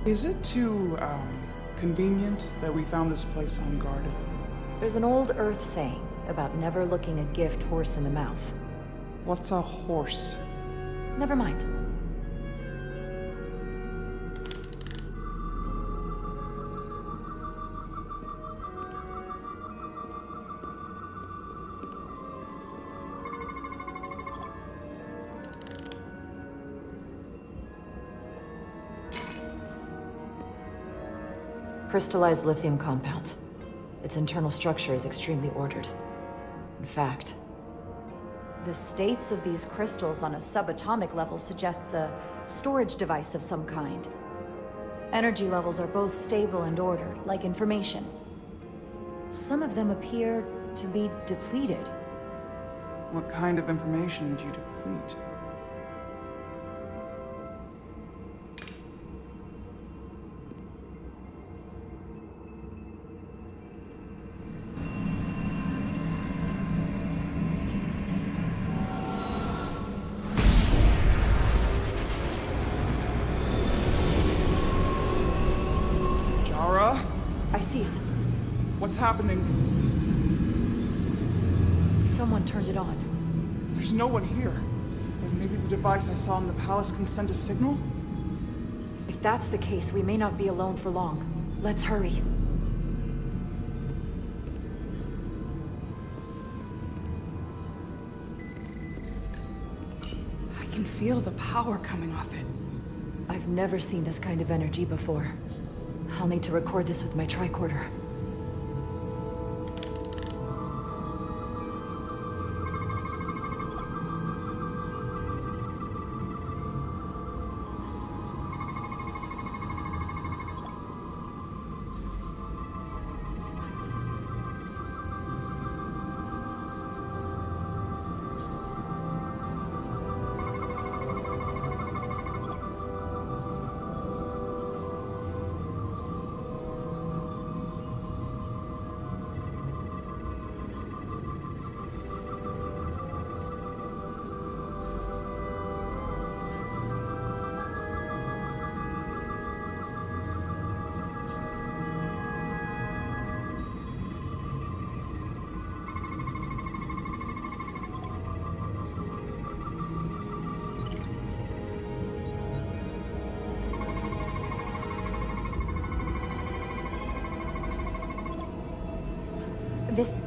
Is it too, convenient that we found this place unguarded? There's an old Earth saying about never looking a gift horse in the mouth. What's a horse? Never mind. Crystallized lithium compound. Its internal structure is extremely ordered. In fact, the states of these crystals on a subatomic level suggests a storage device of some kind. Energy levels are both stable and ordered, like information. Some of them appear to be depleted. What kind of information would you deplete? I see it. What's happening? Someone turned it on. There's no one here. Or maybe the device I saw in the palace can send a signal? If that's the case, we may not be alone for long. Let's hurry. I can feel the power coming off it. I've never seen this kind of energy before. I'll need to record this with my tricorder. This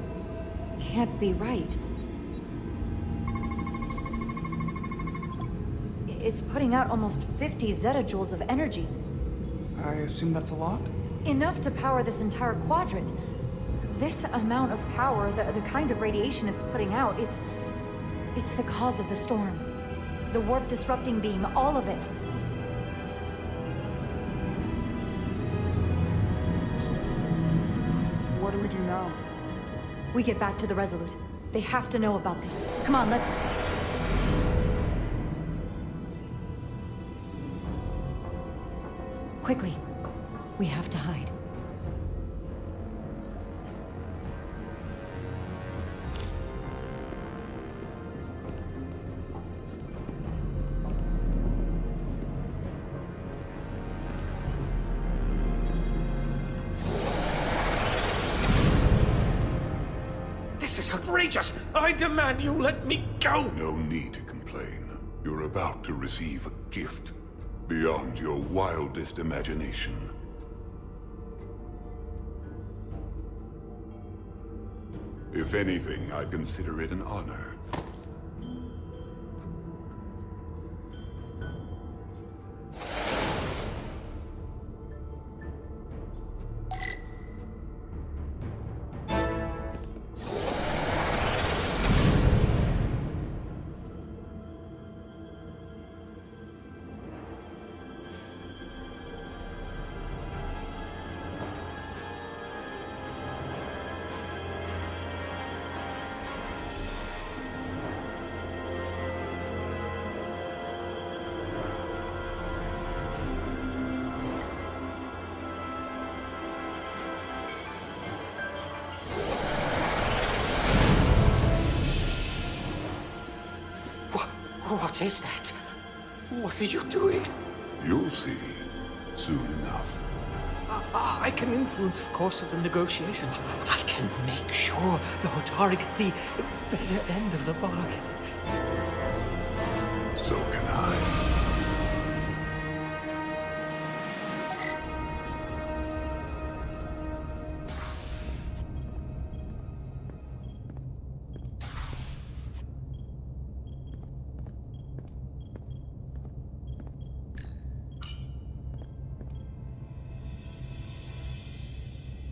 can't be right. It's putting out almost 50 zettajoules of energy. I assume that's a lot? Enough to power this entire quadrant. This amount of power, the kind of radiation it's putting out, it's the cause of the storm. The warp disrupting beam, all of it. What do we do now? We get back to the Resolute. They have to know about this. Come on, let's... Quickly. We have to hide. This is outrageous! I demand you let me go! No need to complain. You're about to receive a gift beyond your wildest imagination. If anything, I'd consider it an honor. What is that? What are you doing? You'll see soon enough. I can influence the course of the negotiations. I can make sure the Hotari get the better end of the bargain. So can I.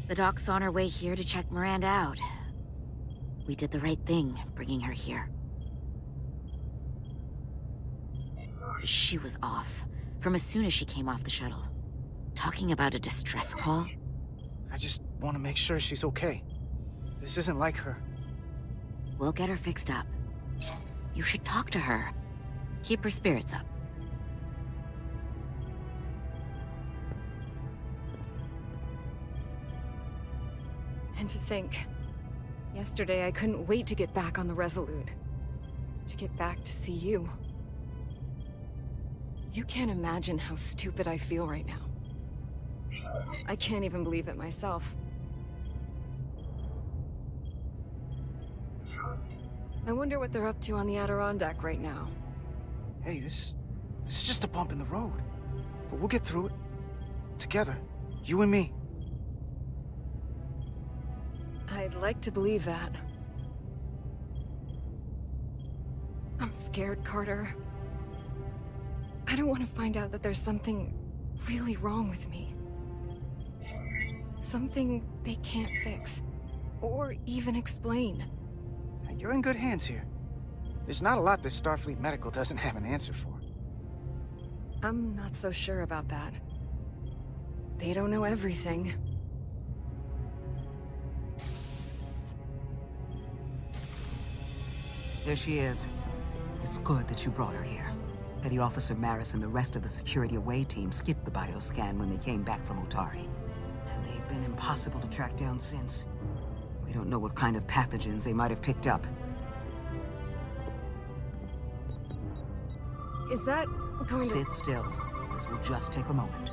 The doc's on her way here to check Miranda out. We did the right thing, bringing her here. She was off, from as soon as she came off the shuttle. Talking about a distress call? I just want to make sure she's okay. This isn't like her. We'll get her fixed up. You should talk to her. Keep her spirits up. And to think, yesterday I couldn't wait to get back on the Resolute. To get back to see you. You can't imagine how stupid I feel right now. I can't even believe it myself. I wonder what they're up to on the Adirondack right now. Hey, this is just a bump in the road. But we'll get through it. Together. You and me. I'd like to believe that. I'm scared, Carter. I don't want to find out that there's something really wrong with me. Something they can't fix. Or even explain. You're in good hands here. There's not a lot that Starfleet Medical doesn't have an answer for. I'm not so sure about that. They don't know everything. There she is. It's good that you brought her here. Petty Officer Maris and the rest of the security away team skipped the bioscan when they came back from Otari. And they've been impossible to track down since. We don't know what kind of pathogens they might have picked up. Is that going to... Sit still. This will just take a moment.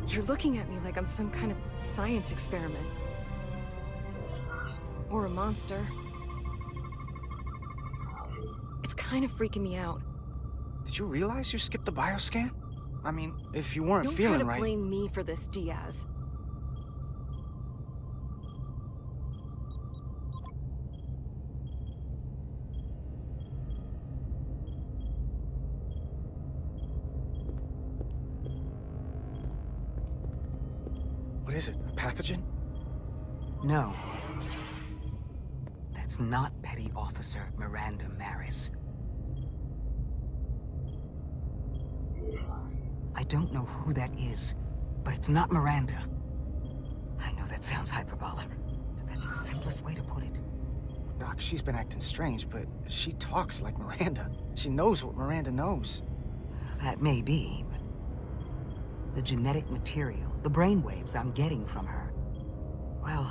You're looking at me like I'm some kind of science experiment. Or a monster. It's kind of freaking me out. Did you realize you skipped the bioscan? I mean, if you weren't Don't feeling try to right... blame me for this, Diaz. is it? A pathogen? No. That's not Petty Officer Miranda Maris. I don't know who that is, but it's not Miranda. I know that sounds hyperbolic, but that's the simplest way to put it. Doc, she's been acting strange, but she talks like Miranda. She knows what Miranda knows. That may be, but the genetic material, the brainwaves I'm getting from her, well,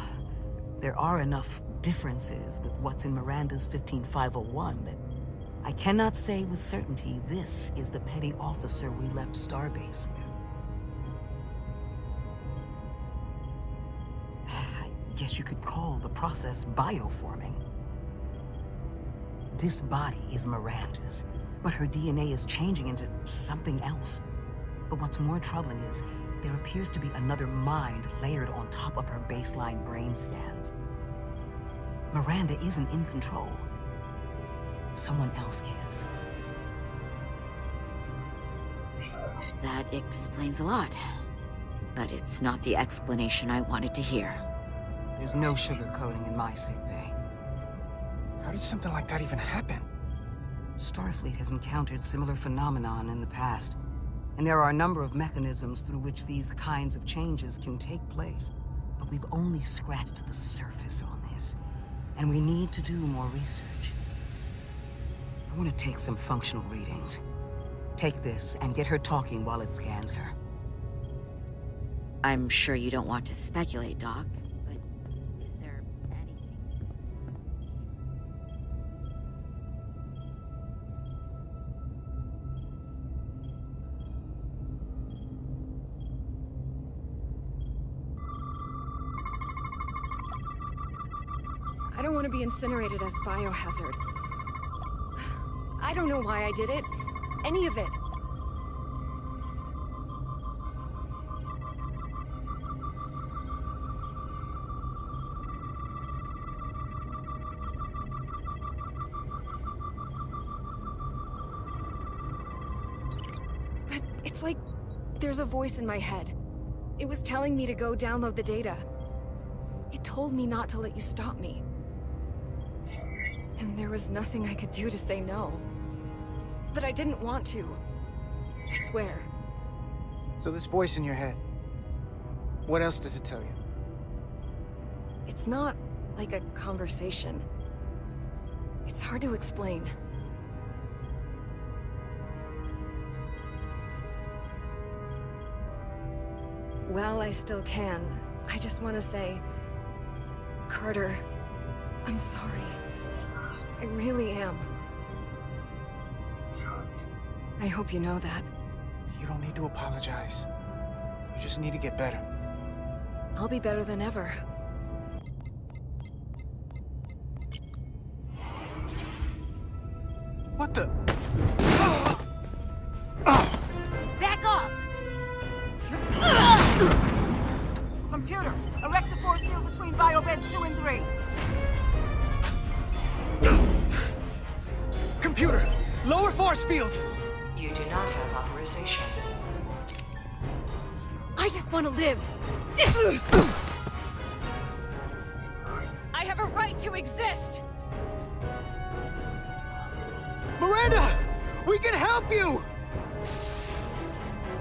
there are enough differences with what's in Miranda's 15501 that I cannot say with certainty this is the petty officer we left Starbase with. I guess you could call the process bioforming. This body is Miranda's, but her DNA is changing into something else. But what's more troubling is there appears to be another mind layered on top of her baseline brain scans. Miranda isn't in control. Someone else is. That explains a lot. But it's not the explanation I wanted to hear. There's no sugarcoating in my sickbay. How does something like that even happen? Starfleet has encountered similar phenomenon in the past, and there are a number of mechanisms through which these kinds of changes can take place. But we've only scratched the surface on this, and we need to do more research. I want to take some functional readings. Take this and get her talking while it scans her. I'm sure you don't want to speculate, Doc, but is there anything? I don't want to be incinerated as biohazard. I don't know why I did it. Any of it. But it's like there's a voice in my head. It was telling me to go download the data. It told me not to let you stop me. And there was nothing I could do to say no. But I didn't want to. I swear. So this voice in your head, what else does it tell you? It's not like a conversation. It's hard to explain. Well, I still can. I just want to say, Carter, I'm sorry. I really am. I hope you know that. You don't need to apologize. You just need to get better. I'll be better than ever. What the? Back off! Computer, erect a force field between biobeds 2 and 3. Computer, lower force field! You do not have authorization. I just want to live. I have a right to exist. Miranda! We can help you!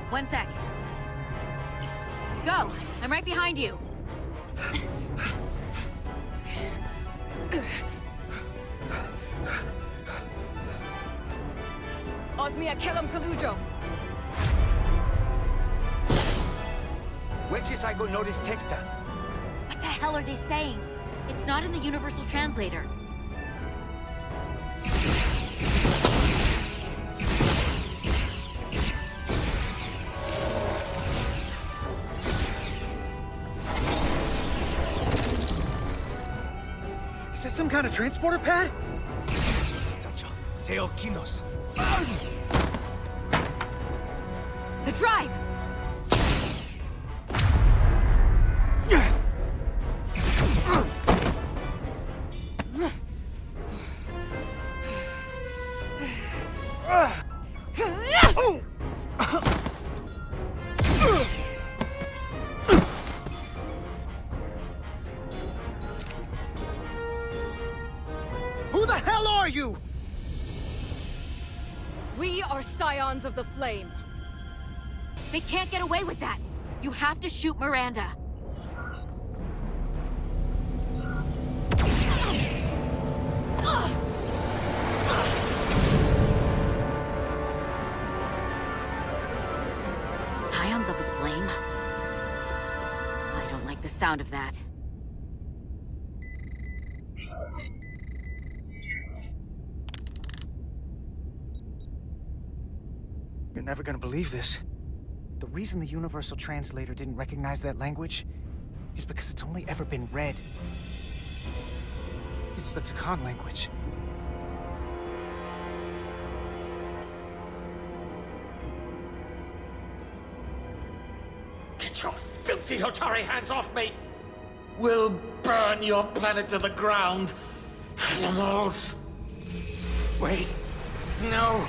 1 sec. Go! I'm right behind you. Osmia Kellam Kalujo. Wedges I go notice texta. What the hell are they saying? It's not in the Universal Translator. Is that some kind of transporter pad? The drive! you? We are Scions of the Flame. They can't get away with that. You have to shoot Miranda. Scions of the Flame? I don't like the sound of that. You're never gonna believe this. The reason the Universal Translator didn't recognize that language is because it's only ever been read. It's the Takan language. Get your filthy Hotari hands off me! We'll burn your planet to the ground! Animals! Wait, no!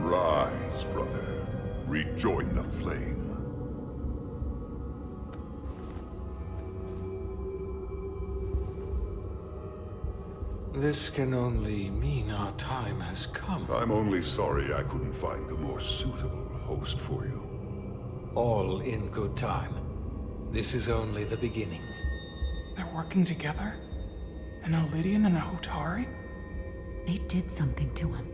Rise, brother. Rejoin the flame. This can only mean our time has come. I'm only sorry I couldn't find a more suitable host for you. All in good time. This is only the beginning. They're working together? An Elidian and a Hotari? They did something to him.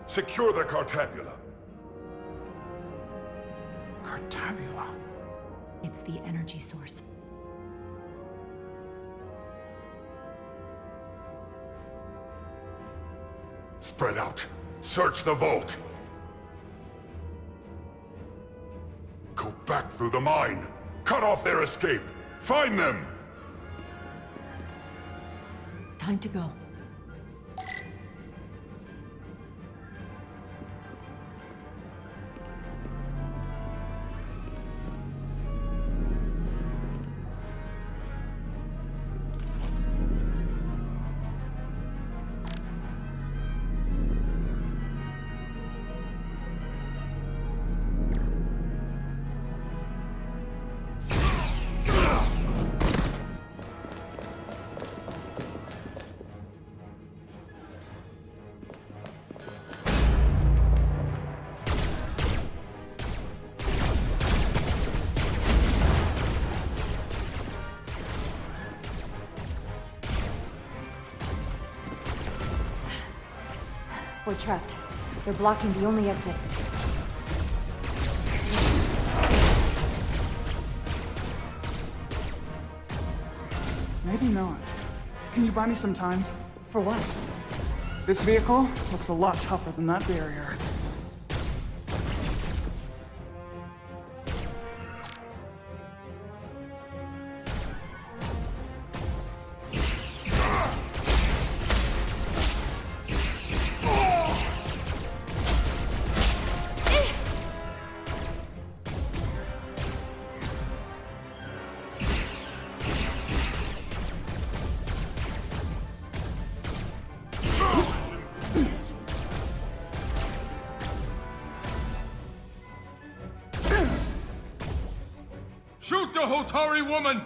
Secure the Cartabula. Cartabula? It's the energy source. Spread out. Search the vault. Go back through the mine. Cut off their escape. Find them! Time to go. We're trapped. They're blocking the only exit. Maybe not. Can you buy me some time? For what? This vehicle looks a lot tougher than that barrier. Shoot the Hotari woman!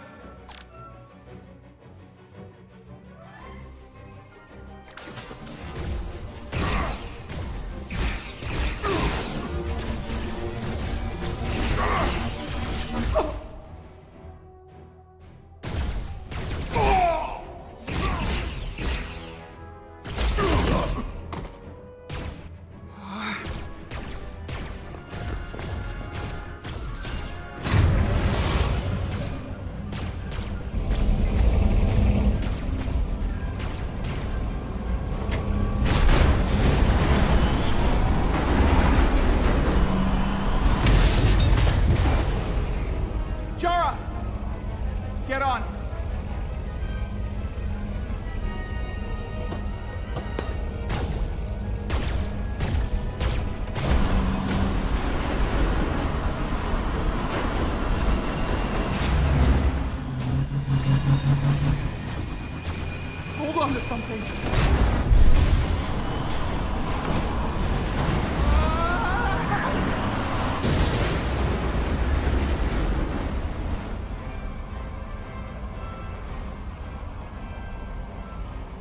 Get on. Hold on to something.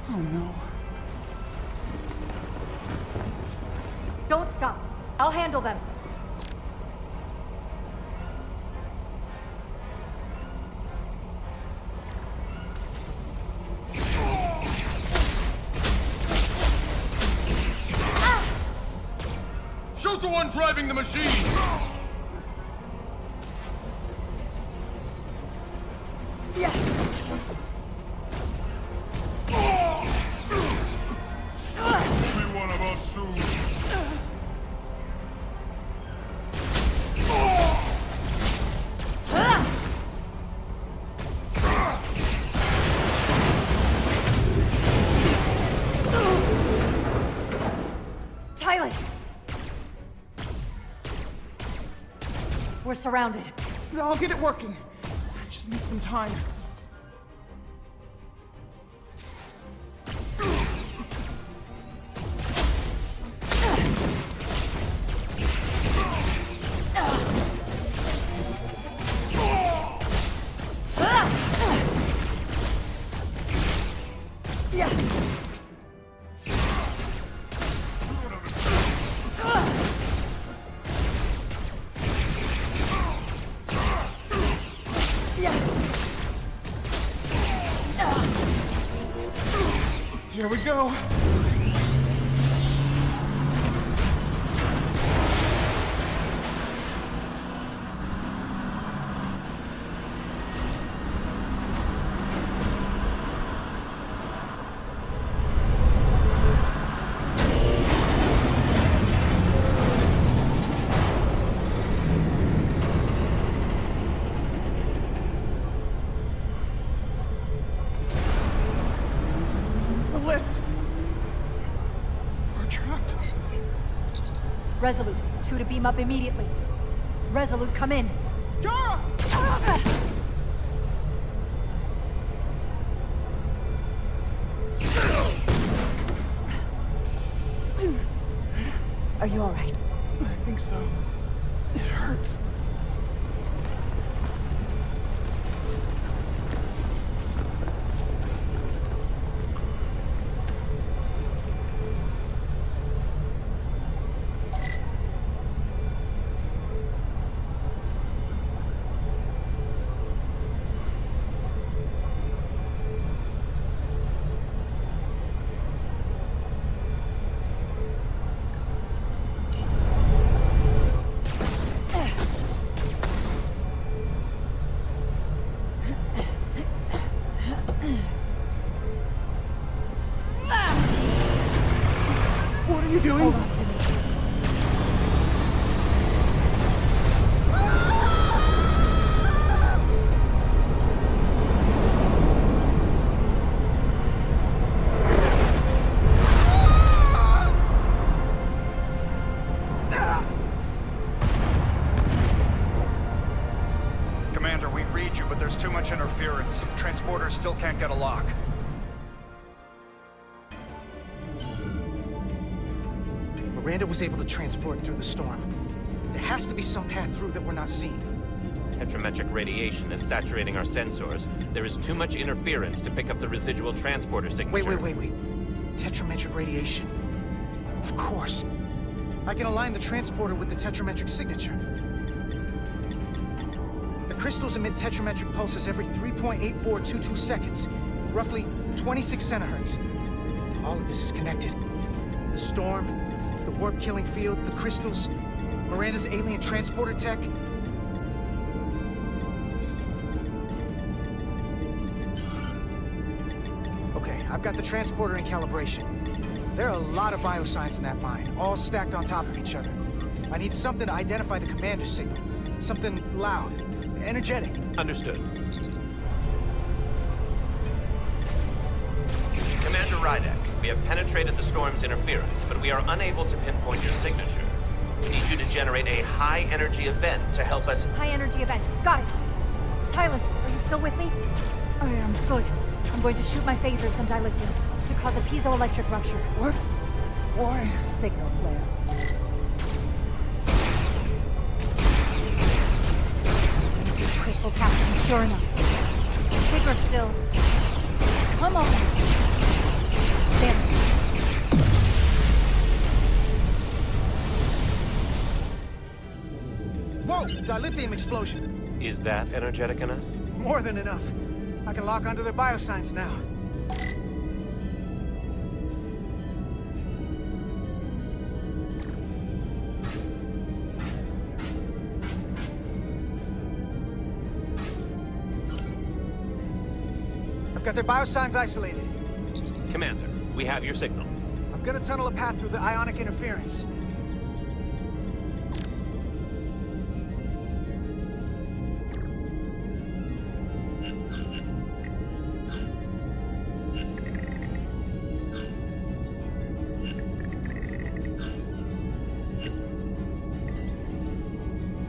Oh no. Don't stop. I'll handle them. Shoot the one driving the machine! Be one of us soon. Tyler! We're surrounded. I'll get it working. I just need some time. Here we go. Resolute, 2 to beam up immediately. Resolute, come in. Jara! Are you all right? I think so. It hurts. What are you doing? Hold on to me. Commander, we read you, but there's too much interference. Transporters still can't get a lock. Miranda was able to transport through the storm. There has to be some path through that we're not seeing. Tetrametric radiation is saturating our sensors. There is too much interference to pick up the residual transporter signature. Wait. Tetrametric radiation. Of course. I can align the transporter with the tetrametric signature. The crystals emit tetrametric pulses every 3.8422 seconds, roughly 26 centihertz. All of this is connected. The storm, the warp-killing field, the crystals, Miranda's alien transporter tech. Okay, I've got the transporter in calibration. There are a lot of biosigns in that mine, all stacked on top of each other. I need something to identify the commander signal. Something loud, energetic. Understood. Rydek. We have penetrated the storm's interference, but we are unable to pinpoint your signature. We need you to generate a high-energy event to help us... High-energy event. Got it. Tylus, are you still with me? I am. Good. I'm going to shoot my phaser at some dilithium to cause a piezoelectric rupture. What? Why? Signal flare. These crystals have to be pure enough. Bigger still. Come on. Damn it. Whoa! Dilithium explosion! Is that energetic enough? More than enough. I can lock onto their biosigns now. I've got their biosigns isolated. Commander, we have your signal. I'm gonna tunnel a path through the ionic interference.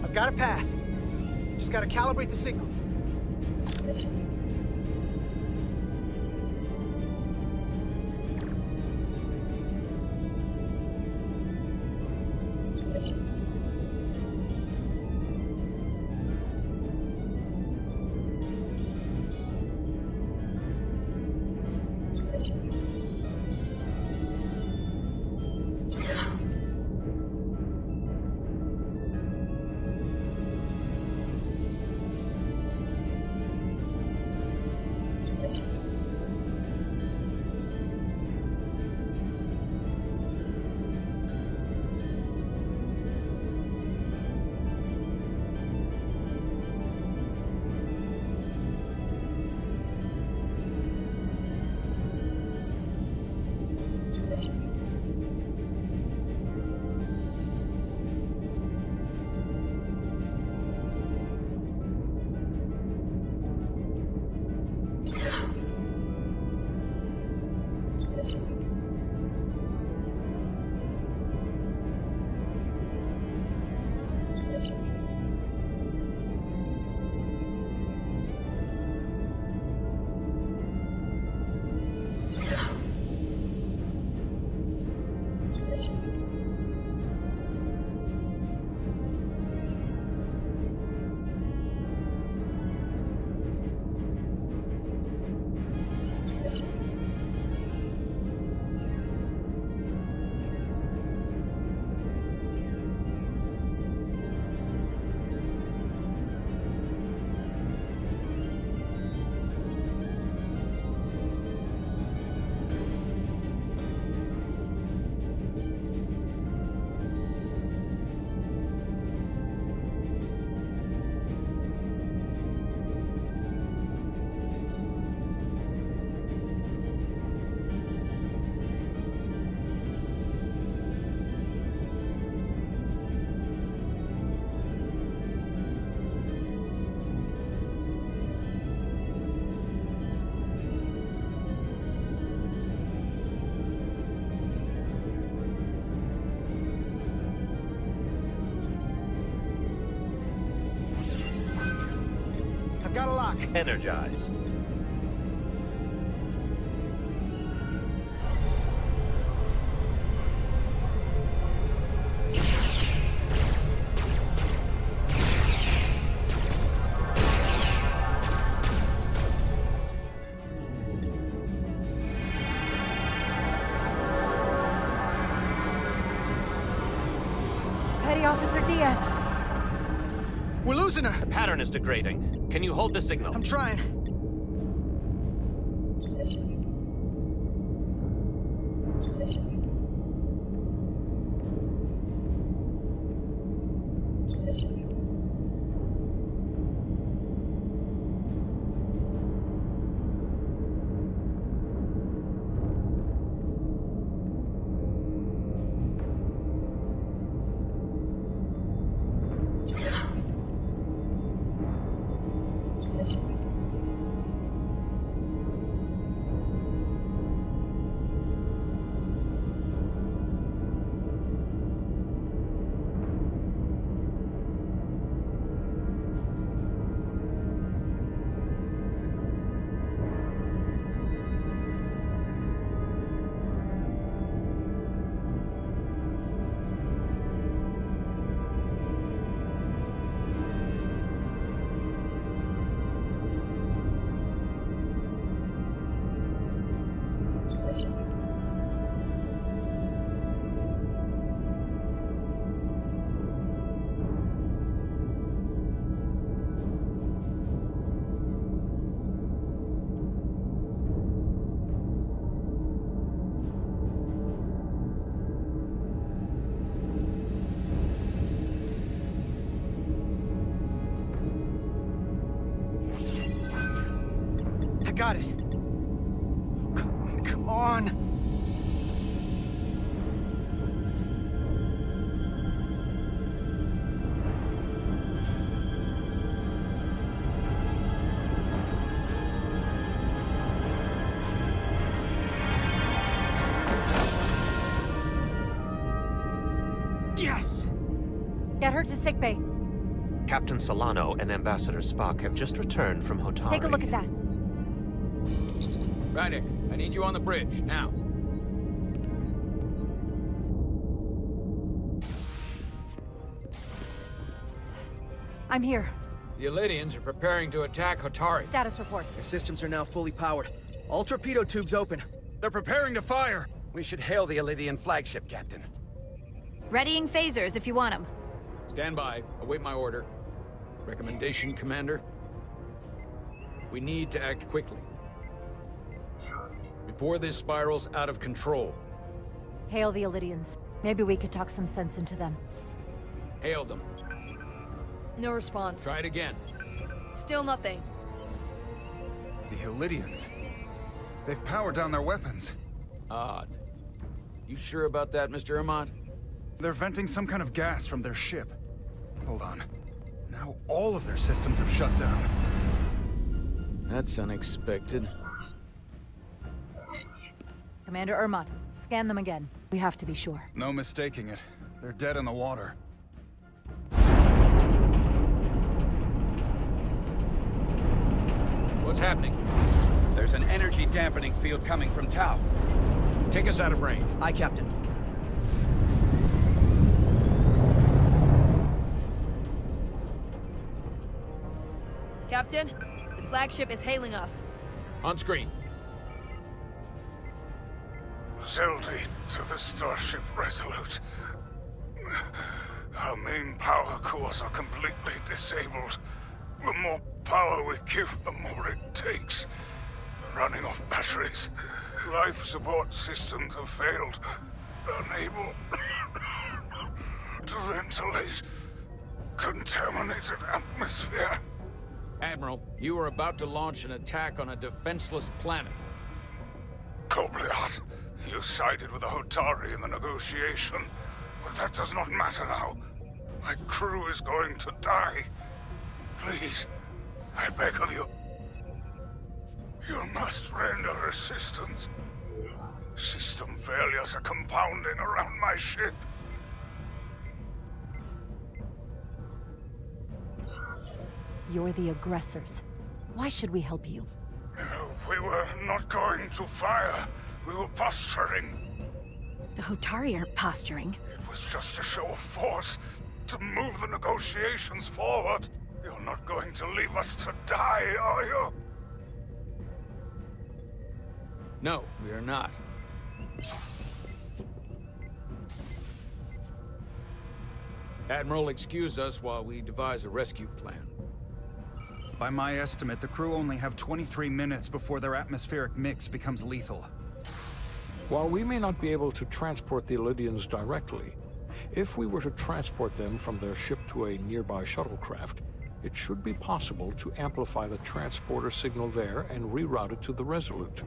I've got a path. Just gotta calibrate the signal. Got a lock. Energize. Petty Officer Diaz. We're losing her. The pattern is degrading. Can you hold the signal? I'm trying. got it. Oh, come on, come on. Yes! Get her to sickbay. Captain Solano and Ambassador Spock have just returned from Hotari. Take a look at that. Rydick, I need you on the bridge, now. I'm here. The Illidians are preparing to attack Hotari. Status report. Their systems are now fully powered. All torpedo tubes open. They're preparing to fire. We should hail the Illidian flagship, Captain. Readying phasers if you want them. Stand by. Await my order. Recommendation, Commander? We need to act quickly. Before this spirals out of control. Hail the Illidians. Maybe we could talk some sense into them. Hail them. No response. Try it again. Still nothing. The Illidians. They've powered down their weapons. Odd. You sure about that, Mr. Ermont? They're venting some kind of gas from their ship. Hold on. Now all of their systems have shut down. That's unexpected. Commander Ermont, scan them again. We have to be sure. No mistaking it. They're dead in the water. What's happening? There's an energy dampening field coming from Tau. Take us out of range. Aye, Captain. Captain, the flagship is hailing us. On screen. Zeldy to the Starship Resolute. Our main power cores are completely disabled. The more power we give, the more it takes. Running off batteries. Life support systems have failed. Unable to ventilate contaminated atmosphere. Admiral, you are about to launch an attack on a defenseless planet. Kobliat, you sided with the Hotari in the negotiation, but that does not matter now. My crew is going to die. Please, I beg of you. You must render assistance. System failures are compounding around my ship. You're the aggressors. Why should we help you? We were not going to fire. We were posturing. The Hotari aren't posturing. It was just a show of force to move the negotiations forward. You're not going to leave us to die, are you? No, we are not. Admiral, excuse us while we devise a rescue plan. By my estimate, the crew only have 23 minutes before their atmospheric mix becomes lethal. While we may not be able to transport the Illidians directly, if we were to transport them from their ship to a nearby shuttlecraft, it should be possible to amplify the transporter signal there and reroute it to the Resolute.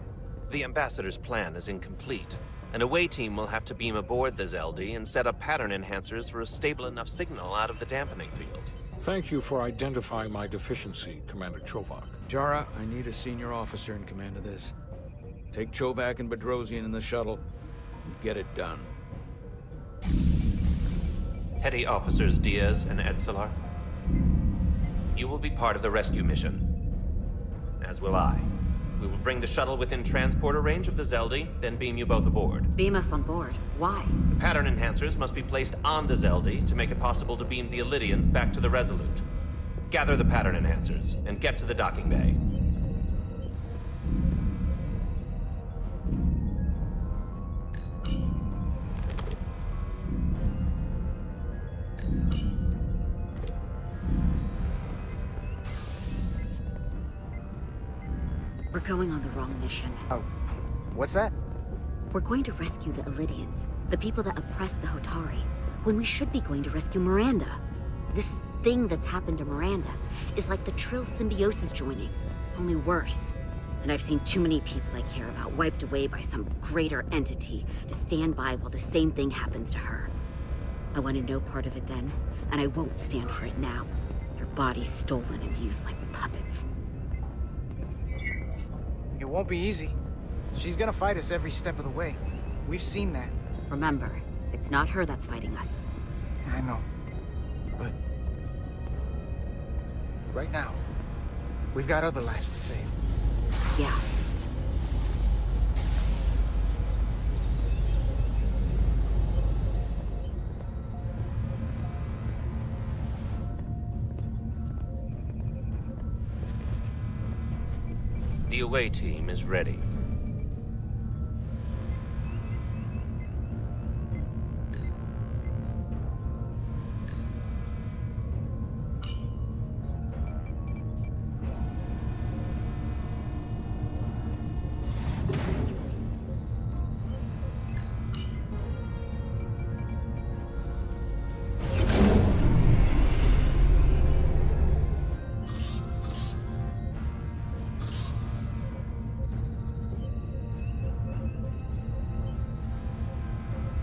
The Ambassador's plan is incomplete. An away team will have to beam aboard the Zeldy and set up pattern enhancers for a stable enough signal out of the dampening field. Thank you for identifying my deficiency, Commander Chovak. Jara, I need a senior officer in command of this. Take Chovak and Bedrosian in the shuttle and get it done. Petty Officers Diaz and Edselar, you will be part of the rescue mission. As will I. We will bring the shuttle within transporter range of the Zeldy, then beam you both aboard. Beam us on board. Why? The pattern enhancers must be placed on the Zeldy to make it possible to beam the Illidians back to the Resolute. Gather the pattern enhancers and get to the docking bay. We're going on the wrong mission. Oh, what's that? We're going to rescue the Illidians, the people that oppressed the Hotari, when we should be going to rescue Miranda. This thing that's happened to Miranda is like the Trill symbiosis joining, only worse. And I've seen too many people I care about wiped away by some greater entity to stand by while the same thing happens to her. I wanted no part of it then, and I won't stand for it now. Their bodies stolen and used like puppets. It won't be easy. She's gonna fight us every step of the way. We've seen that. Remember, it's not her that's fighting us. I know. But... right now, we've got other lives to save. Yeah. The away team is ready.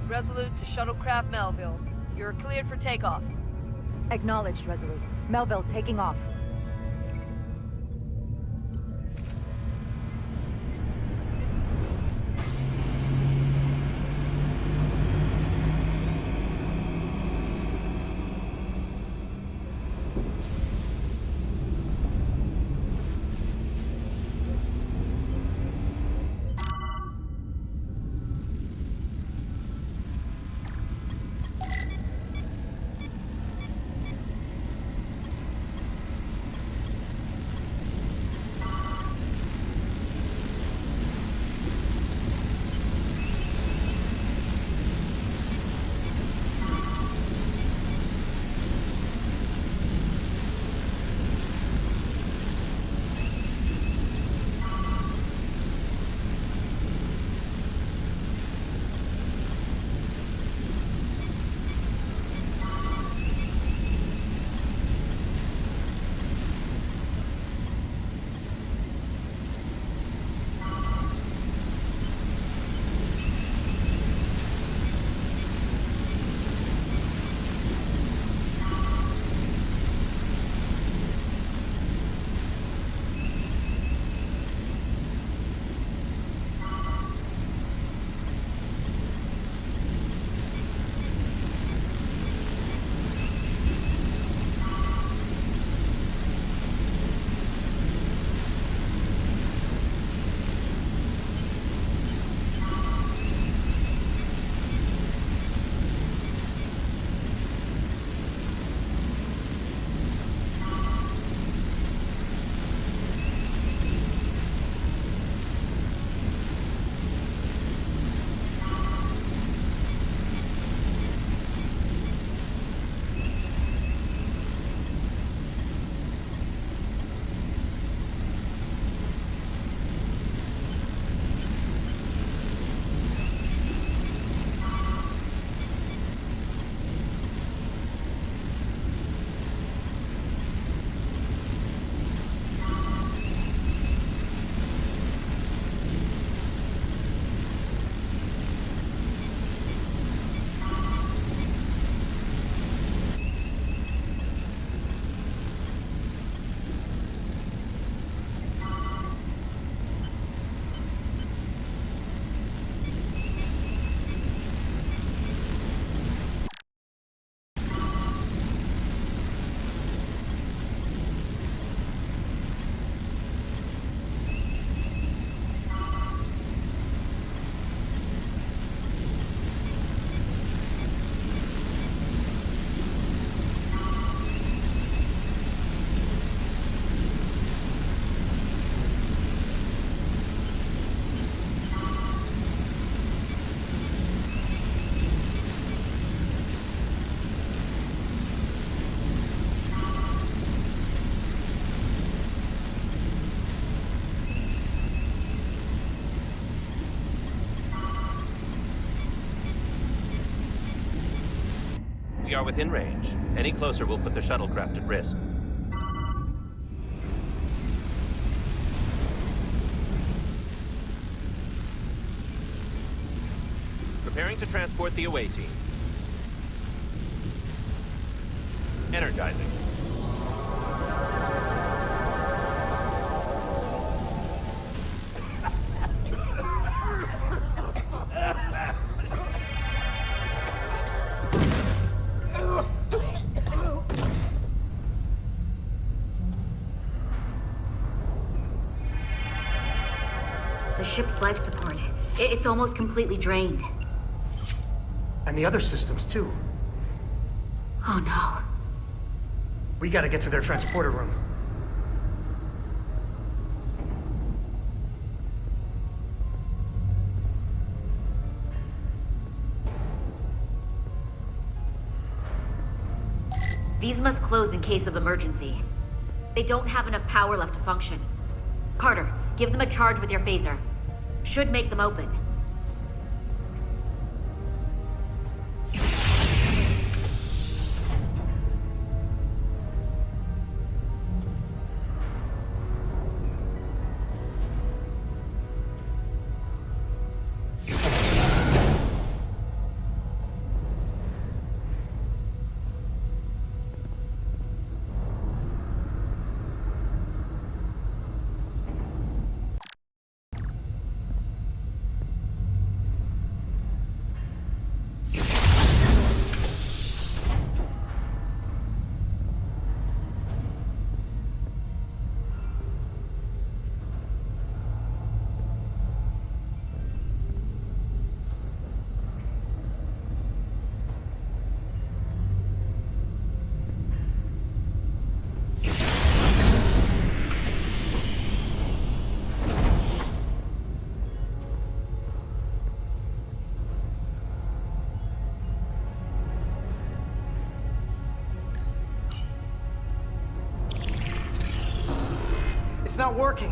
Resolute to Shuttlecraft Melville. You're cleared for takeoff. Acknowledged, Resolute. Melville taking off. We are within range. Any closer will put the shuttlecraft at risk. Preparing to transport the away team. Energizing. The ship's life support. It's almost completely drained. And the other systems, too. Oh no. We gotta get to their transporter room. These must close in case of emergency. They don't have enough power left to function. Carter, give them a charge with your phaser. Should make them open. It's not working.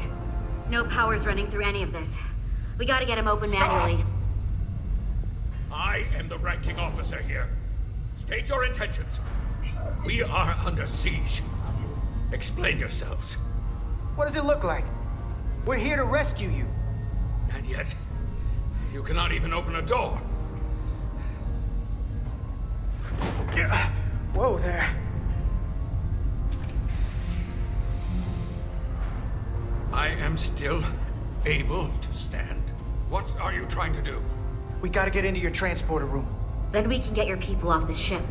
No power's running through any of this. We gotta get him open manually. I am the ranking officer here. State your intentions. We are under siege. Explain yourselves. What does it look like? We're here to rescue you. And yet, you cannot even open a door. Whoa there. I am still able to stand. What are you trying to do? We gotta get into your transporter room. Then we can get your people off the ship.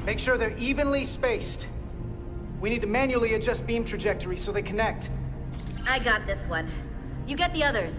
Make sure they're evenly spaced. We need to manually adjust beam trajectory so they connect. I got this one. You get the others.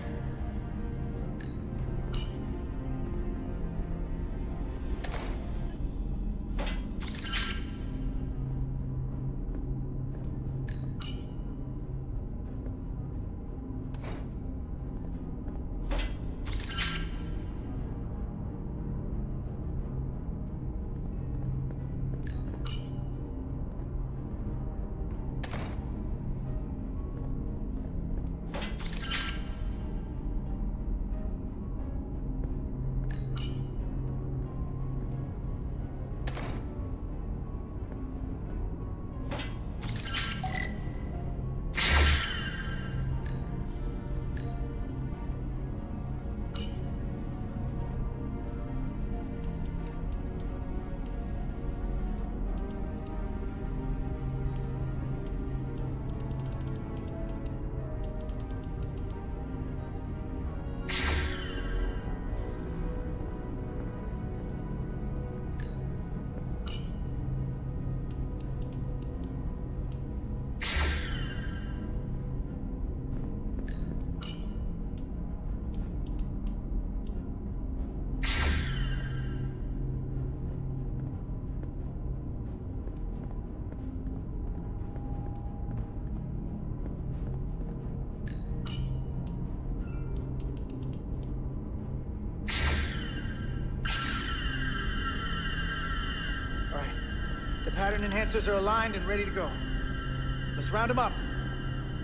Pattern enhancers are aligned and ready to go. Let's round them up.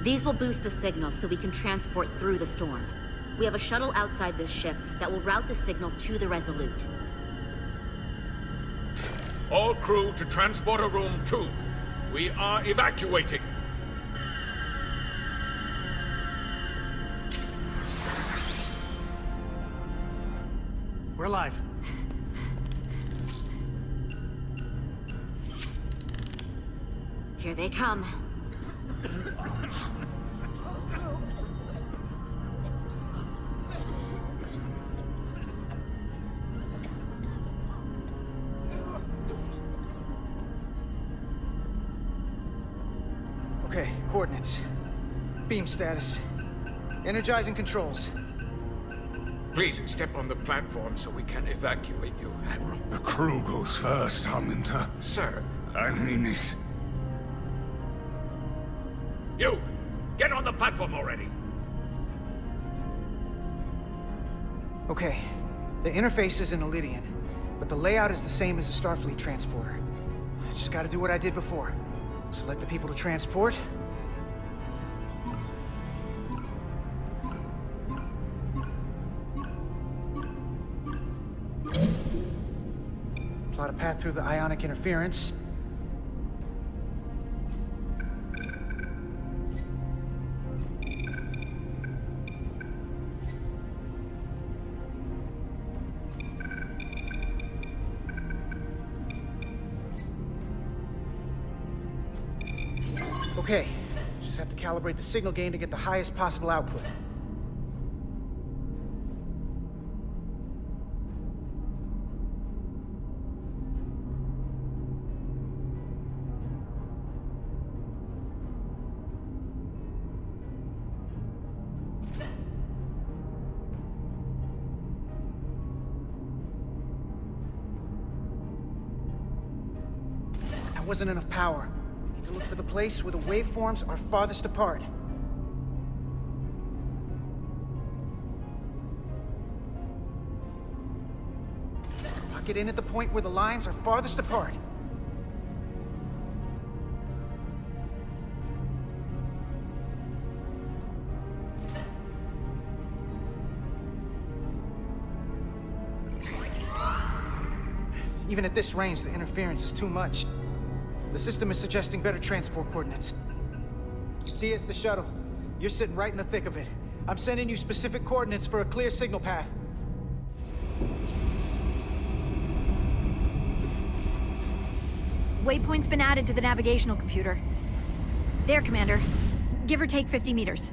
These will boost the signal so we can transport through the storm. We have a shuttle outside this ship that will route the signal to the Resolute. All crew to Transporter Room 2. We are evacuating. We're alive. Here they come. Okay, coordinates. Beam status. Energizing controls. Please step on the platform so we can evacuate you, Admiral. The crew goes first, Arminta. Sir. I mean it. You! Get on the platform already! Okay, the interface is in Ilidian, but the layout is the same as the Starfleet transporter. I just gotta do what I did before. Select the people to transport. Plot a path through the ionic interference. Okay, just have to calibrate the signal gain to get the highest possible output. That wasn't enough power. Need to look for the place where the waveforms are farthest apart. Lock it in at the point where the lines are farthest apart. Even at this range, the interference is too much. The system is suggesting better transport coordinates. Diaz, the shuttle. You're sitting right in the thick of it. I'm sending you specific coordinates for a clear signal path. Waypoint's been added to the navigational computer. There, Commander. Give or take 50 meters.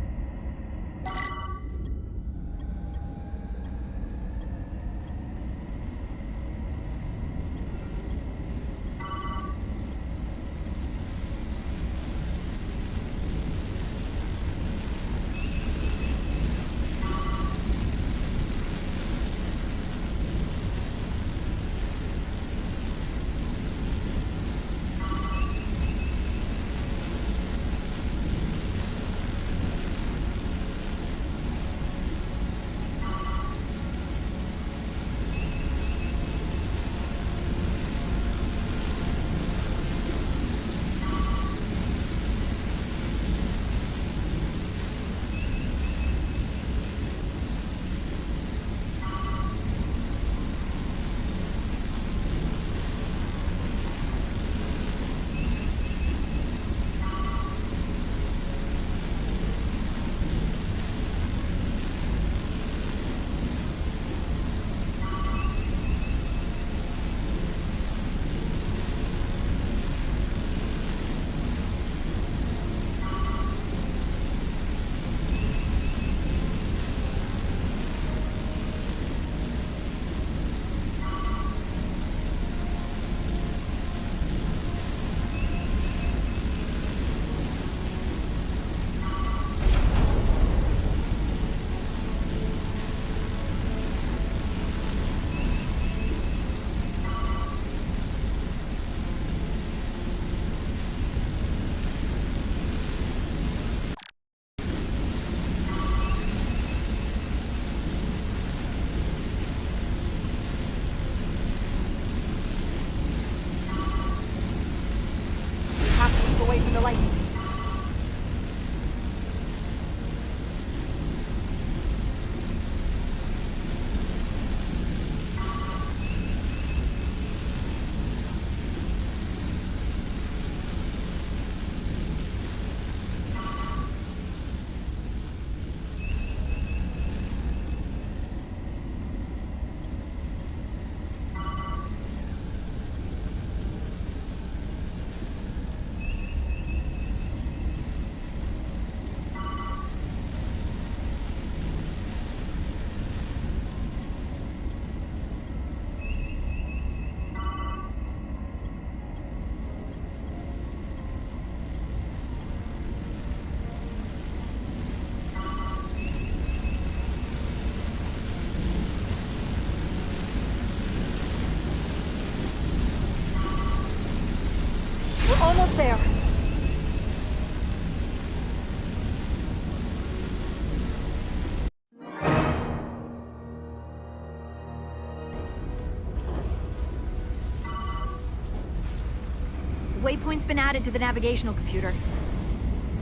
waypoint's been added to the navigational computer.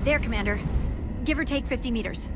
There, Commander. Give or take 50 meters.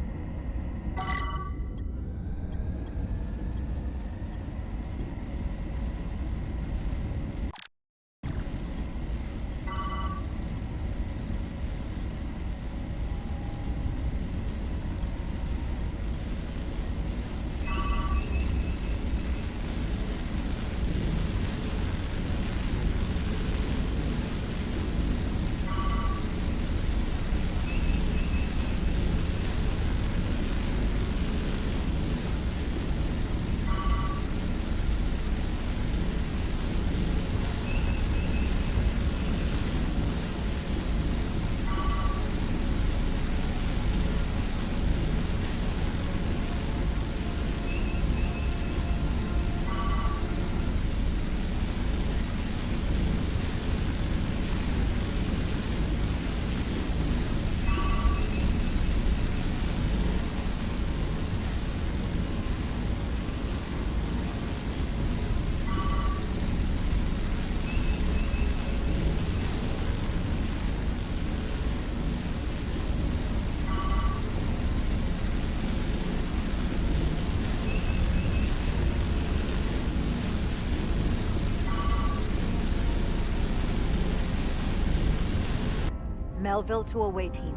Melville to away team.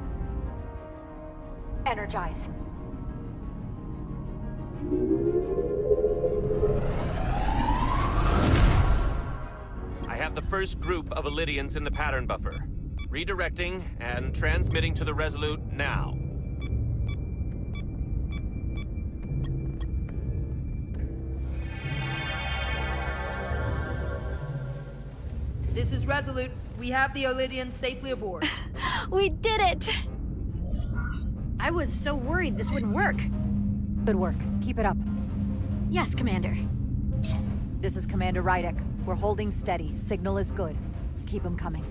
Energize. I have the first group of Illydians in the pattern buffer. Redirecting and transmitting to the Resolute now. This is Resolute. We have the Illydians safely aboard. We did it! I was so worried this wouldn't work. Good work. Keep it up. Yes, Commander. This is Commander Rydek. We're holding steady. Signal is good. Keep them coming.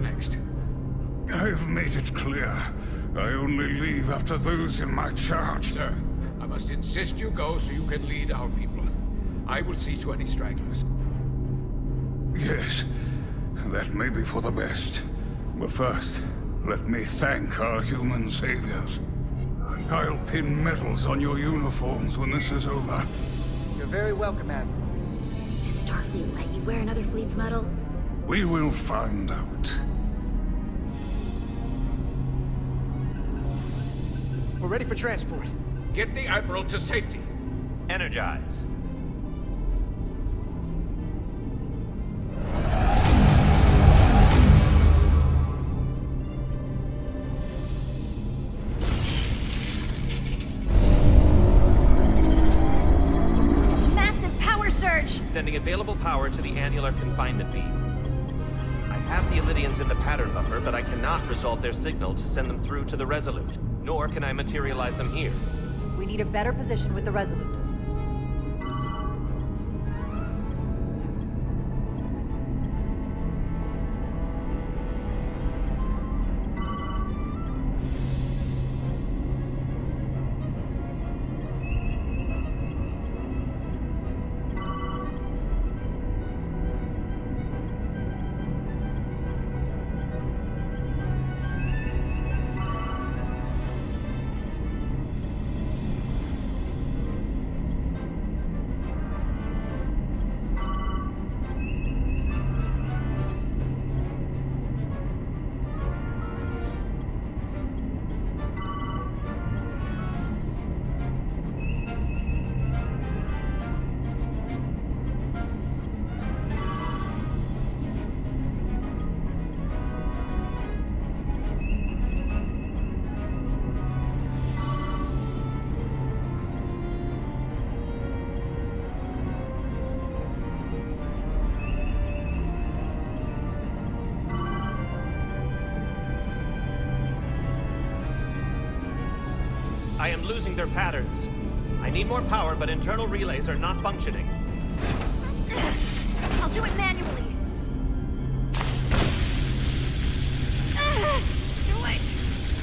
Next. I've made it clear. I only leave after those in my charge. Sir, I must insist you go so you can lead our people. I will see to any stragglers. Yes, that may be for the best. But first, let me thank our human saviors. I'll pin medals on your uniforms when this is over. You're very welcome, Admiral. Does Starfleet let you wear another fleet's medal? We will find out. We're ready for transport. Get the Admiral to safety. Energize. Massive power surge! Sending available power to the annular confinement beam. I have the Illydians in the pattern buffer, but I cannot resolve their signal to send them through to the Resolute. Nor can I materialize them here. We need a better position with the Resolute. am losing their patterns. I need more power, but internal relays are not functioning. I'll do it manually. Do it!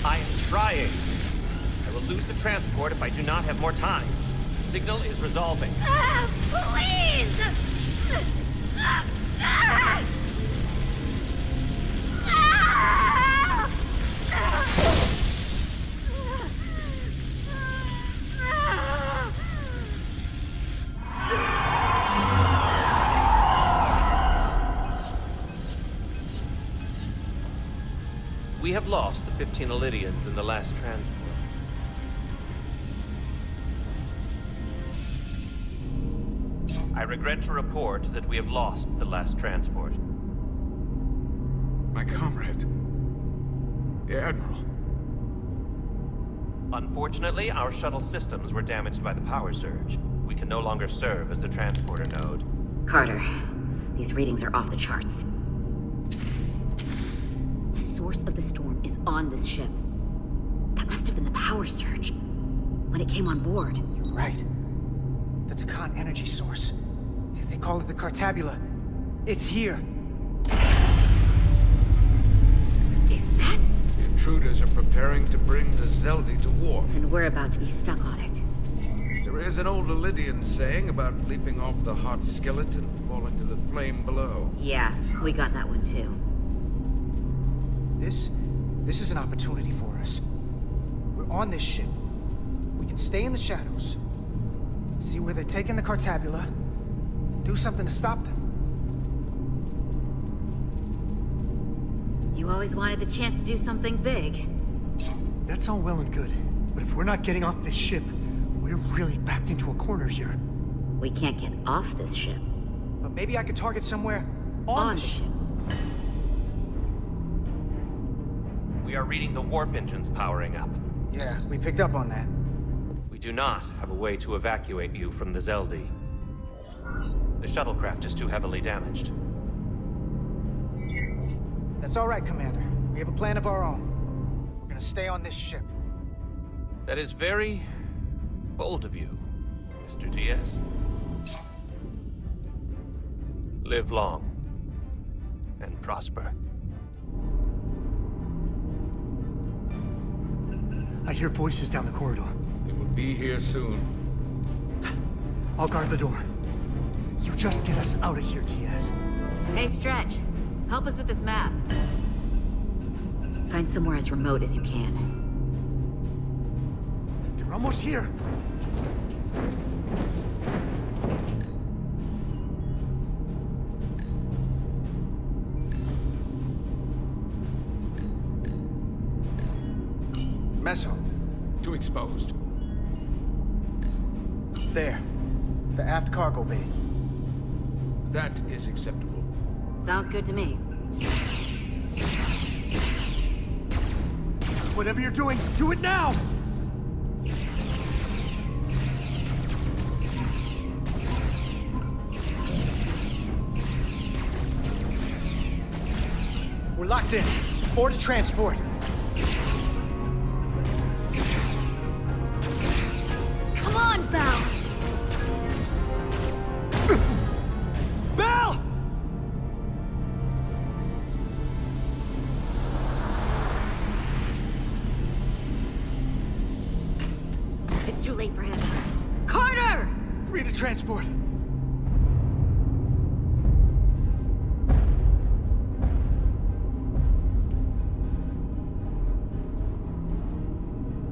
I am trying. I will lose the transport if I do not have more time. The signal is resolving. Please! We have lost the 15 Illydians in the last transport. I regret to report that we have lost the last transport. My comrade. The Admiral. Unfortunately, our shuttle systems were damaged by the power surge. We can no longer serve as the transporter node. Carter, these readings are off the charts. The source of the storm is on this ship. That must have been the power surge. When it came on board. You're right. The Takan energy source. If they call it the Cartabula, it's here. Is that? The intruders are preparing to bring the Zeldi to warp. And we're about to be stuck on it. There is an old Illydian saying about leaping off the hot skillet and falling to the flame below. Yeah, we got that one too. This is an opportunity for us. We're on this ship. We can stay in the shadows, see where they're taking the Cartabula, and do something to stop them. You always wanted the chance to do something big. That's all well and good, but if we're not getting off this ship, we're really backed into a corner here. We can't get off this ship. But maybe I could target somewhere on the ship. We are reading the warp engines powering up. Yeah, we picked up on that. We do not have a way to evacuate you from the Zeldi. The shuttlecraft is too heavily damaged. That's all right, Commander. We have a plan of our own. We're gonna stay on this ship. That is very bold of you, Mr. Diaz. Live long and prosper. I hear voices down the corridor. They will be here soon. I'll guard the door. You just get us out of here, Diaz. Hey, Stretch. Help us with this map. Find somewhere as remote as you can. They're almost here. Mess hall. Too exposed. There. The aft cargo bay. That is acceptable. Sounds good to me. Whatever you're doing, do it now! We're locked in. Forward to transport. Come on, Bell! Bell! It's too late for him. Carter! 3 to transport.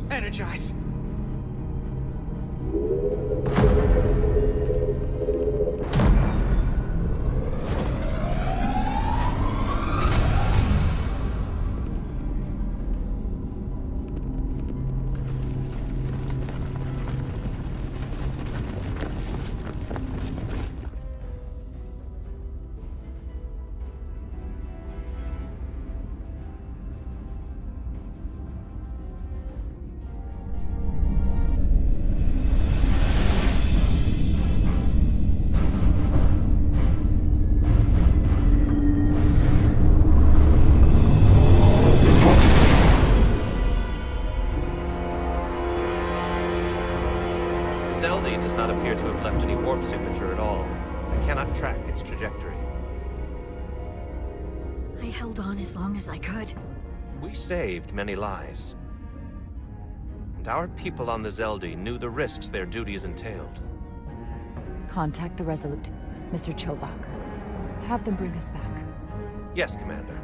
Energize. Zeldi does not appear to have left any warp signature at all. I cannot track its trajectory. I held on as long as I could. We saved many lives. And our people on the Zeldi knew the risks their duties entailed. Contact the Resolute, Mr. Chovak. Have them bring us back. Yes, Commander.